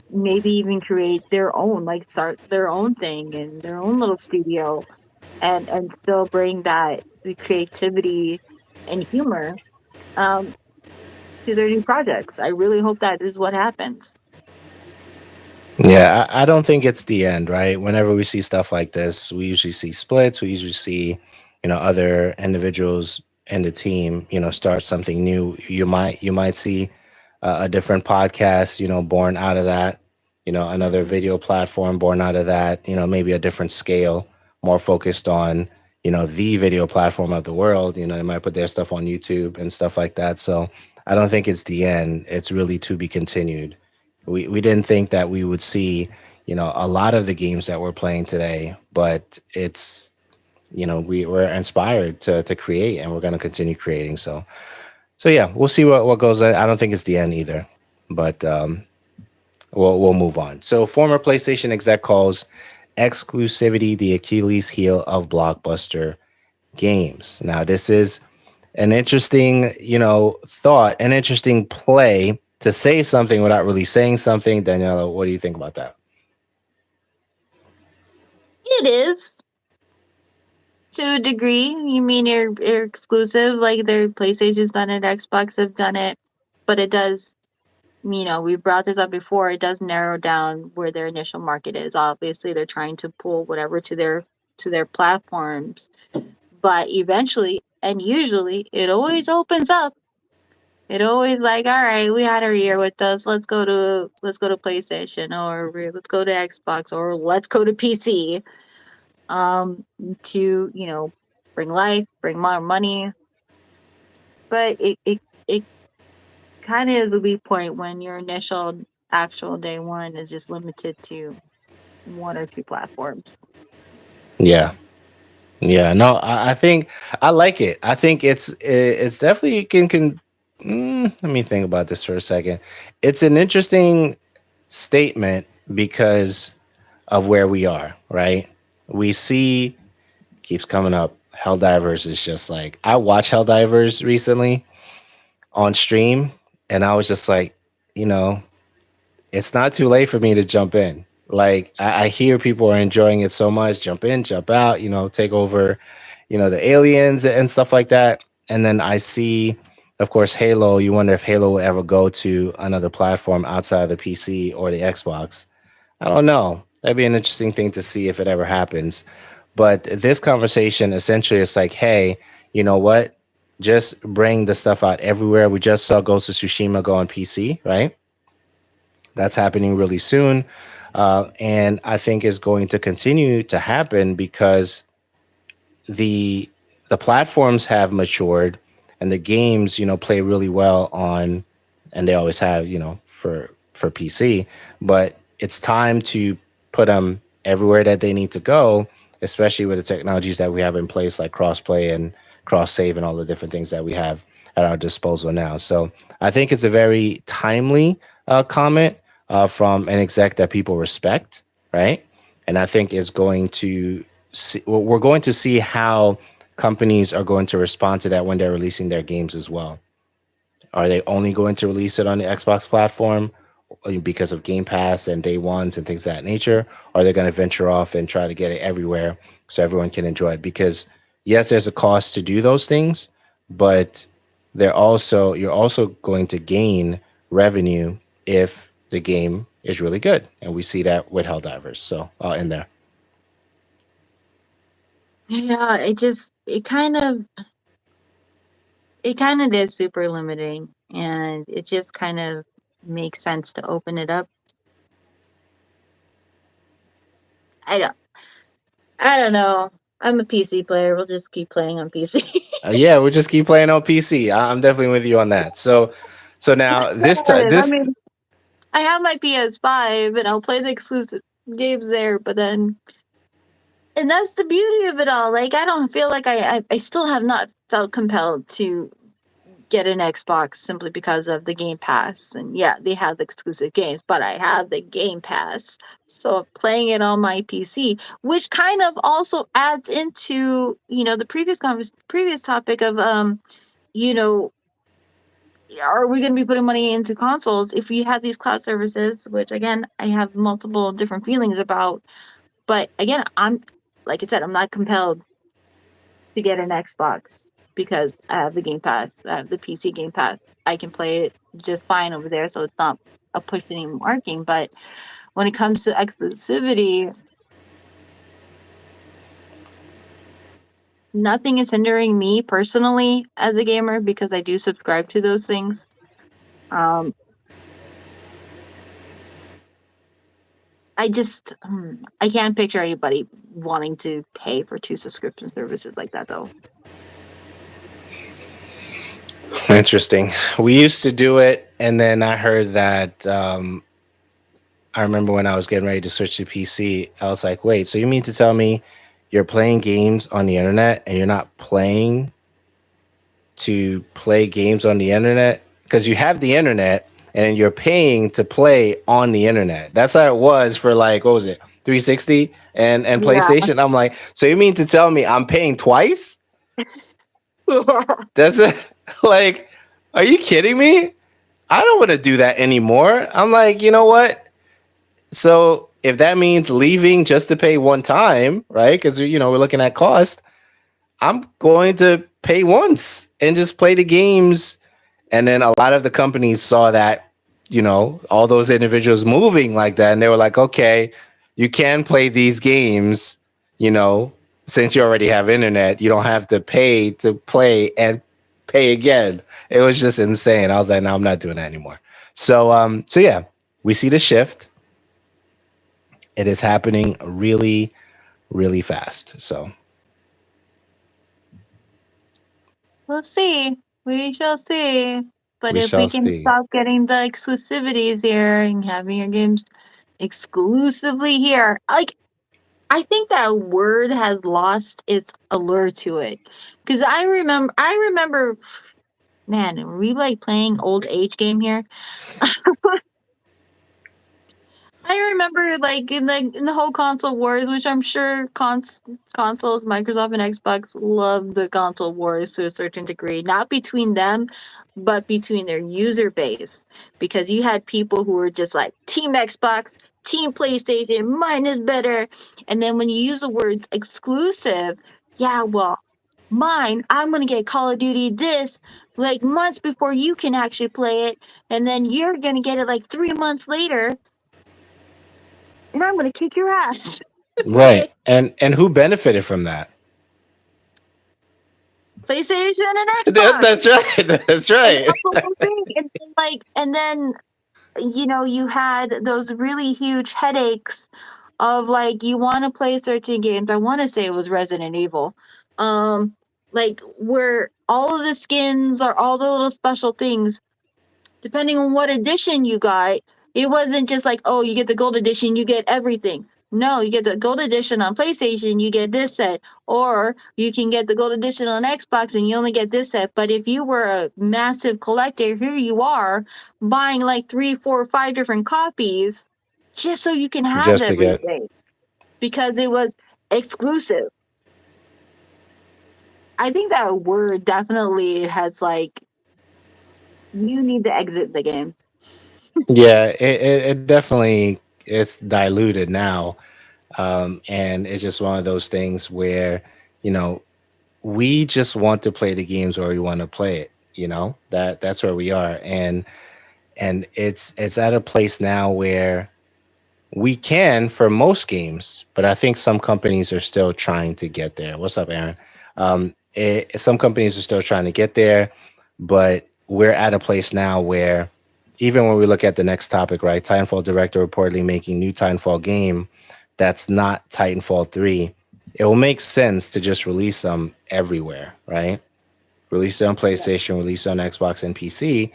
Maybe even create their own, like start their own thing and their own little studio, and still bring that the creativity and humor um, to their new projects. I really hope that is what happens. Yeah, I don't think it's the end, right? Whenever we see stuff like this, we usually see splits. We usually see, other individuals in the team, start something new. You might see a different podcast, born out of that. Another Hmm. video platform born out of that. Maybe a different scale, more focused on, the video platform of the world. They might put their stuff on YouTube and stuff like that. So I don't think it's the end. It's really to be continued. We didn't think that we would see, a lot of the games that we're playing today, but it's, we were inspired to create, and we're going to continue creating. So yeah, we'll see what goes on. I don't think it's the end either, but we'll move on. So former PlayStation exec calls exclusivity the Achilles heel of blockbuster games. Now this is an interesting, thought, an interesting play to say something without really saying something. Daniela, what do you think about that? It is, to a degree. You mean you're exclusive, like their PlayStation's done it, Xbox have done it, but it does. We brought this up before. It does narrow down where their initial market is. Obviously, they're trying to pull whatever to their platforms, but eventually and usually, it always opens up. It always like, all right, we had our year with us. Let's go to PlayStation, or let's go to Xbox, or let's go to PC. To bring life, bring more money, but it kind of is a weak point when your initial actual day one is just limited to one or two platforms. Yeah. Yeah, no, I think I like it. I think it's definitely let me think about this for a second. It's an interesting statement because of where we are, right? We see keeps coming up. Helldivers is just like I watched Helldivers recently on stream, and I was just like, you know, it's not too late for me to jump in. Like I hear people are enjoying it so much, jump in, jump out, take over, the aliens and stuff like that. And then I see, of course, Halo. You wonder if Halo will ever go to another platform outside of the PC or the Xbox. I don't know. That'd be an interesting thing to see if it ever happens. But this conversation essentially is like, hey, you know what? Just bring the stuff out everywhere. We just saw Ghost of Tsushima go on PC, right? That's happening really soon. And I think is going to continue to happen because the the platforms have matured and the games, play really well on, and they always have, for PC, but it's time to put them everywhere that they need to go, especially with the technologies that we have in place like crossplay and cross save and all the different things that we have at our disposal now. So I think it's a very timely comment from an exec that people respect, right? And I think is going to see, well, we're going to see how companies are going to respond to that when they're releasing their games as well. Are they only going to release it on the Xbox platform because of Game Pass and day ones and things of that nature? Or are they going to venture off and try to get it everywhere so everyone can enjoy it? Because yes, there's a cost to do those things, but you're also going to gain revenue if the game is really good. And we see that with Helldivers. So I'll end there. Yeah, it kind of is super limiting, and it just kind of makes sense to open it up. I don't I don't know. I'm a PC player. We'll just keep playing on PC. Yeah, we'll just keep playing on PC. I'm definitely with you on that. So now I this mean, I have my PS5 and I'll play the exclusive games there, but then and that's the beauty of it all. Like, I don't feel like I still have not felt compelled to get an Xbox simply because of the Game Pass. And yeah, they have the exclusive games, but I have the Game Pass. So playing it on my PC, which kind of also adds into, the previous topic of you know, are we going to be putting money into consoles if we have these cloud services, which again, I have multiple different feelings about. But again, like I said, I'm not compelled to get an Xbox because I have the Game Pass. I have the PC Game Pass. I can play it just fine over there, so it's not a push any marking. But when it comes to exclusivity, nothing is hindering me personally as a gamer because I do subscribe to those things. Um, I can't picture anybody wanting to pay for two subscription services like that, though. Interesting. We used to do it, and then I heard that. I remember when I was getting ready to switch to PC, I was like, "Wait, so you mean to tell me you're playing games on the internet and you're not playing to play games on the internet because you have the internet and you're paying to play on the internet?" That's how it was for like, what was it, 360 and Yeah. PlayStation. I'm like, so you mean to tell me I'm paying twice? Yeah. That's it. Like, are you kidding me? I don't want to do that anymore. I'm like, you know what? So if that means leaving just to pay one time, right? Because we're looking at cost. I'm going to pay once and just play the games. And then a lot of the companies saw that, all those individuals moving like that, and they were like, okay, you can play these games, since you already have internet, you don't have to pay to play and pay again. It was just insane. I was like, no, I'm not doing that anymore. So yeah, we see the shift. It is happening really, really fast. So We'll see. We shall see. But we if we shall can see. stop getting the exclusivities here and having your games exclusively here, like, I think that word has lost its allure to it. Because I remember, man, were we like playing old age game here? I remember, like, in the whole console wars, which I'm sure consoles, Microsoft and Xbox love the console wars to a certain degree, not between them, but between their user base, because you had people who were just like Team Xbox, Team PlayStation, mine is better, and then when you use the words exclusive, yeah, well, mine, I'm gonna get Call of Duty this like months before you can actually play it, and then you're gonna get it like 3 months later and I'm gonna kick your ass. Right. Like, And who benefited from that? PlayStation and Xbox. That's right. That's And right. that's the whole thing. And then you had those really huge headaches of like you want to play certain games. I want to say it was Resident Evil. Like where all of the skins or all the little special things depending on what edition you got, it wasn't just like, oh, you get the gold edition, you get everything. No, you get the gold edition on PlayStation, you get this set. Or you can get the gold edition on Xbox and you only get this set. But if you were a massive collector, here you are buying like 3, 4, 5 different copies just so you can have Just to get. everything because it was exclusive. I think that word definitely has like, you need to exit the game. Yeah, it definitely it's diluted now. And it's just one of those things where, you know, we just want to play the games where we want to play it, that's where we are. And it's at a place now where we can for most games, but I think some companies are still trying to get there. What's up, Aaron? Some companies are still trying to get there, but we're at a place now where even when we look at the next topic, right? Titanfall director reportedly making new Titanfall game that's not Titanfall 3. It will make sense to just release them everywhere, right? Release it on PlayStation, release it on Xbox and PC.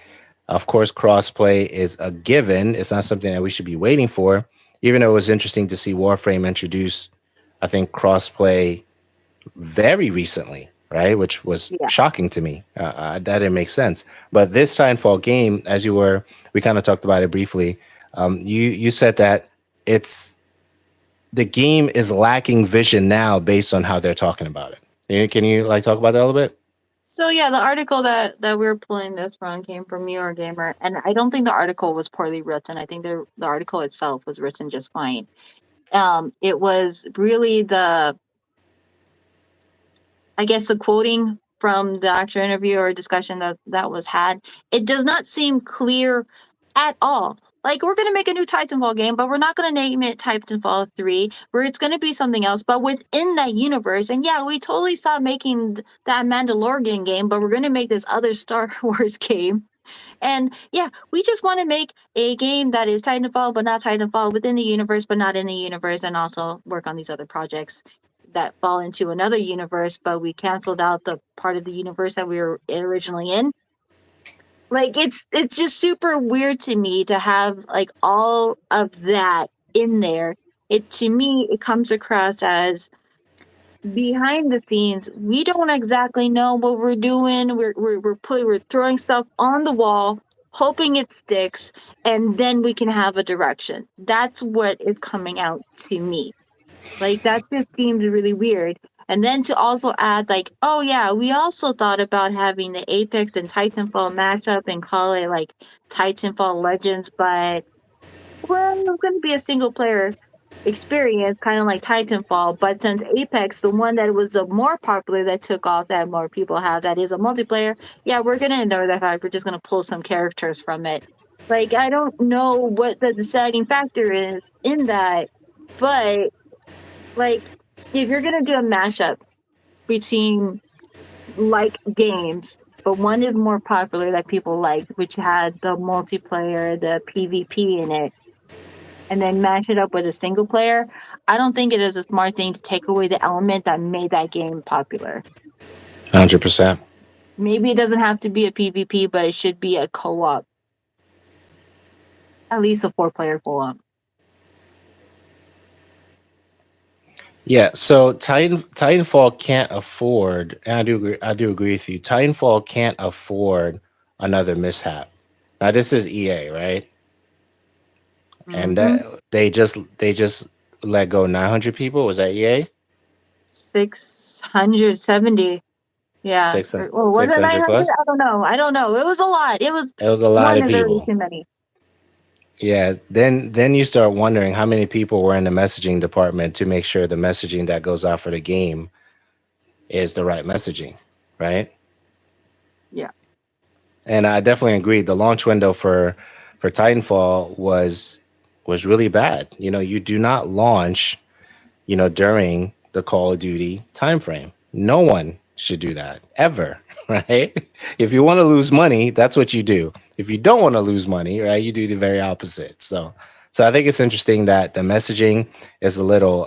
Of course, crossplay is a given. It's not something that we should be waiting for. Even though it was interesting to see Warframe introduce I think, crossplay very recently, right? Which was Yeah. shocking to me. That didn't make sense. But this Titanfall game, we kind of talked about it briefly. You said that it's the game is lacking vision now based on how they're talking about it. Can you like talk about that a little bit? So yeah, the article that we're pulling this from came from Eurogamer, and I don't think the article was poorly written. I think the article itself was written just fine. It was really I guess the quoting from the actual interview or discussion that was had. It does not seem clear at all. Like, we're gonna make a new Titanfall game, but we're not gonna name it Titanfall 3, where it's gonna be something else. But within that universe, and yeah, we totally stopped making that Mandalorian game, but we're gonna make this other Star Wars game. And yeah, we just want to make a game that is Titanfall, but not Titanfall, within the universe, but not in the universe, and also work on these other projects that fall into another universe, but we canceled out the part of the universe that we were originally in. Like, it's just super weird to me to have like all of that in there. It, to me, it comes across as behind the scenes. We don't exactly know what we're doing. We're throwing stuff on the wall, hoping it sticks, and then we can have a direction. That's what is coming out to me. Like, that just seems really weird. And then to also add, like, oh yeah, we also thought about having the Apex and Titanfall mashup and call it like Titanfall Legends, but well, it's going to be a single player experience, kind of like Titanfall. But since Apex, the one that was the more popular, that took off, that more people have, that is a multiplayer, yeah, we're going to ignore that fact. We're just going to pull some characters from it. Like, I don't know what the deciding factor is in that, but like, if you're going to do a mashup between like games, but one is more popular that people like, which had the multiplayer, the PvP in it, and then mash it up with a single player, I don't think it is a smart thing to take away the element that made that game popular. 100%. Maybe it doesn't have to be a PvP, but it should be a co-op. At least a 4-player co-op. Yeah, so Titanfall can't afford, and I do agree with you. Titanfall can't afford another mishap. Now this is EA, right? And Mm-hmm. they just let go 900 people. Was that EA? 670. Yeah. 600, Or was it 600 900? plus. I don't know. It was a lot. It was It was a lot one of is already people. too many. Yeah, then you start wondering how many people were in the messaging department to make sure the messaging that goes out for the game is the right messaging, right? Yeah. And I definitely agree. The launch window for Titanfall was really bad. You do not launch, during the Call of Duty time frame. No one should do that ever, right? If you want to lose money, that's what you do. If you don't want to lose money, right, you do the very opposite. So I think it's interesting that the messaging is a little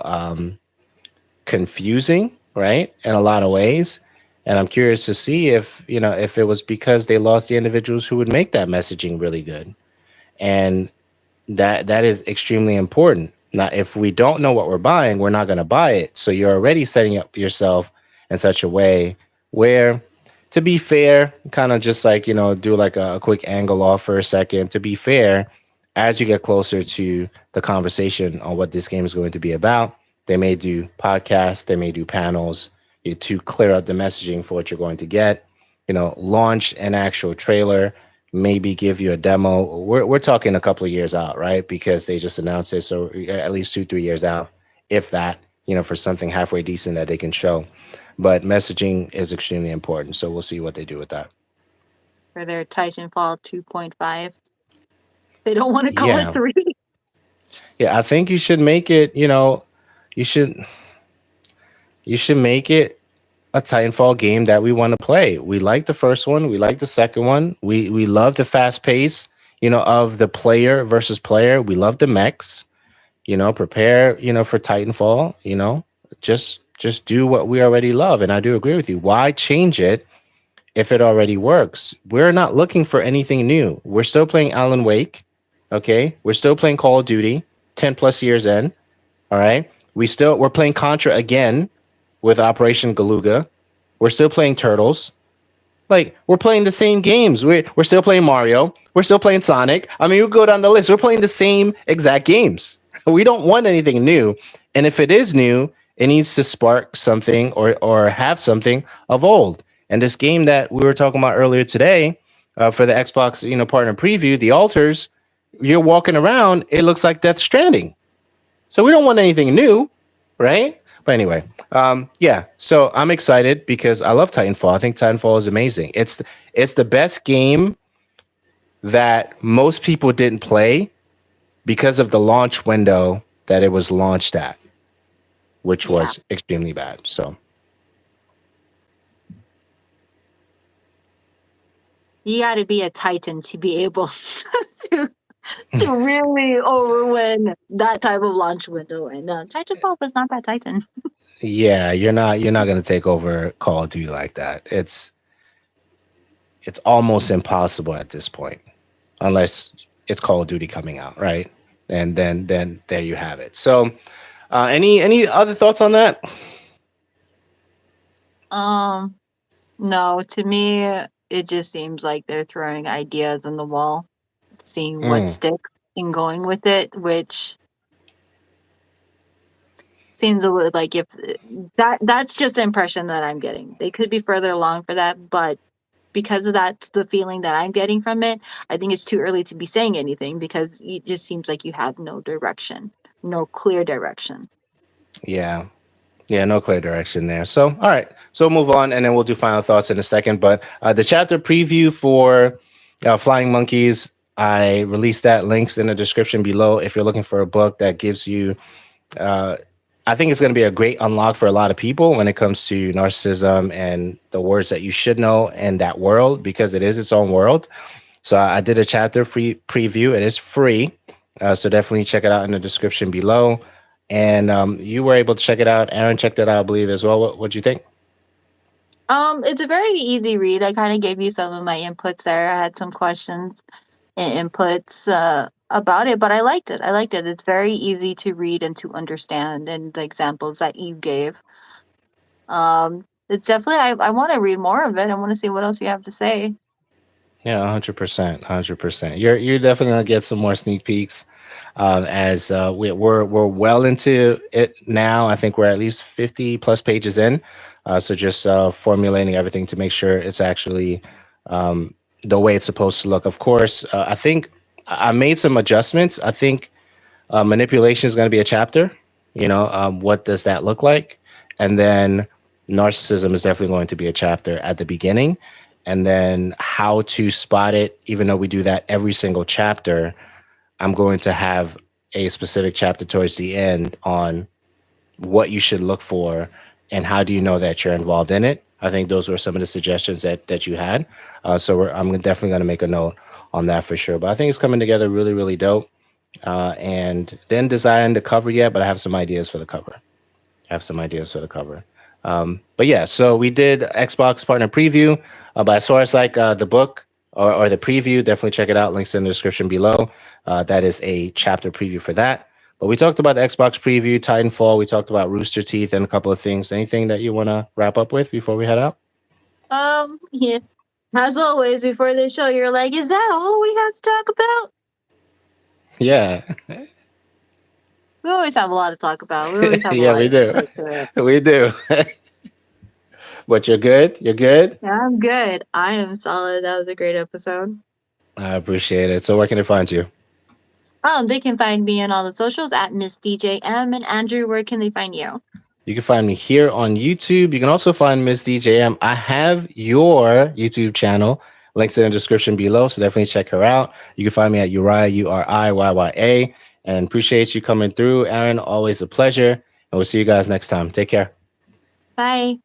confusing, right, in a lot of ways. And I'm curious to see if it was because they lost the individuals who would make that messaging really good. And that is extremely important. Now, if we don't know what we're buying, we're not going to buy it. So you're already setting up yourself in such a way where, to be fair, kind of just like, do like a quick angle off for a second. To be fair, as you get closer to the conversation on what this game is going to be about, they may do podcasts, they may do panels to clear up the messaging for what you're going to get. Launch an actual trailer, maybe give you a demo. We're talking a couple of years out, right? Because they just announced it, so at least 2-3 years out, if that. For something halfway decent that they can show. But messaging is extremely important, so we'll see what they do with that. For their Titanfall 2.5. They don't want to call it Yeah, 3. I think you should make it. You should make it a Titanfall game that we want to play. We like the first one. We like the second one. We love the fast pace, of the player versus player. We love the mechs. Prepare, for Titanfall. Just do what we already love. And I do agree with you. Why change it if it already works? We're not looking for anything new. We're still playing Alan Wake. Okay, we're still playing Call of Duty 10 plus years in. All right. We're playing Contra again with Operation Galuga. We're still playing Turtles. Like, we're playing the same games. We're still playing Mario. We're still playing Sonic. I mean, we go down the list. We're playing the same exact games. We don't want anything new. And if it is new, it needs to spark something or have something of old. And this game that we were talking about earlier today, for the Xbox, partner preview, the altars, you're walking around, it looks like Death Stranding. So we don't want anything new, right? But anyway, yeah. So I'm excited because I love Titanfall. I think Titanfall is amazing. It's the best game that most people didn't play because of the launch window that it was launched at, which Yeah. was extremely bad. So You got to be a Titan to be able to to really overwin that type of launch window. And Titanfall was not that Titan. yeah, you're not gonna take over Call of Duty like that. It's almost impossible at this point, unless it's Call of Duty coming out, right? And then there you have it. So, any other thoughts on that? No, to me, it just seems like they're throwing ideas on the wall, seeing what Mm, sticks and going with it, which seems a little like if that's just the impression that I'm getting. They could be further along for that, but because of that's the feeling that I'm getting from it, I think it's too early to be saying anything because it just seems like you have no direction, no clear direction. yeah, yeah, no clear direction there. So, all right, so we'll move on, and then we'll do final thoughts in a second. But the chapter preview for Flying Monkeys, I released that. Links in the description below. If you're looking for a book that gives you I think it's going to be a great unlock for a lot of people when it comes to narcissism and the words that you should know in that world, because it is its own world. So I did a chapter free preview. It is free. So definitely check it out in the description below. And you were able to check it out. Aaron checked it out, I believe, as well. What'd you think? It's a very easy read. I kind of gave you some of my inputs there. I had some questions and inputs about it, but I liked it. I liked it. It's very easy to read and to understand, and the examples that you gave. It's definitely. I want to read more of it. I want to see what else you have to say. Yeah, 100%, 100%. You're definitely gonna get some more sneak peeks as we're well into it now. I think we're at least 50 plus pages in. So just formulating everything to make sure it's actually the way it's supposed to look. Of course, I think I made some adjustments. I think manipulation is going to be a chapter. What does that look like? And then narcissism is definitely going to be a chapter at the beginning. And then how to spot it, even though we do that every single chapter, I'm going to have a specific chapter towards the end on what you should look for and how do you know that you're involved in it. I think those were some of the suggestions that you had. So I'm definitely going to make a note on that for sure. But I think it's coming together really, really dope. And didn't design the cover yet, but I have some ideas for the cover. But yeah, so we did Xbox partner preview. But as far as like the book or the preview, definitely check it out. Links in the description below. That is a chapter preview for that. But we talked about the Xbox preview, Titanfall. We talked about Rooster Teeth and a couple of things. Anything that you want to wrap up with before we head out? Yeah. As always, before the show, you're like, "Is that all we have to talk about?" Yeah. We always have a lot to talk about. We always have a Yeah, lot we to do. get to it. We do. But you're good? You're good? Yeah, I'm good. I am solid. That was a great episode. I appreciate it. So where can I find you? They can find me on all the socials at Miss DJM. And Andrew, where can they find you? You can find me here on YouTube. You can also find Miss DJM. I have your YouTube channel. Links in the description below. So definitely check her out. You can find me at Uriah, Uriyya. And appreciate you coming through. Aaron, always a pleasure. And we'll see you guys next time. Take care. Bye.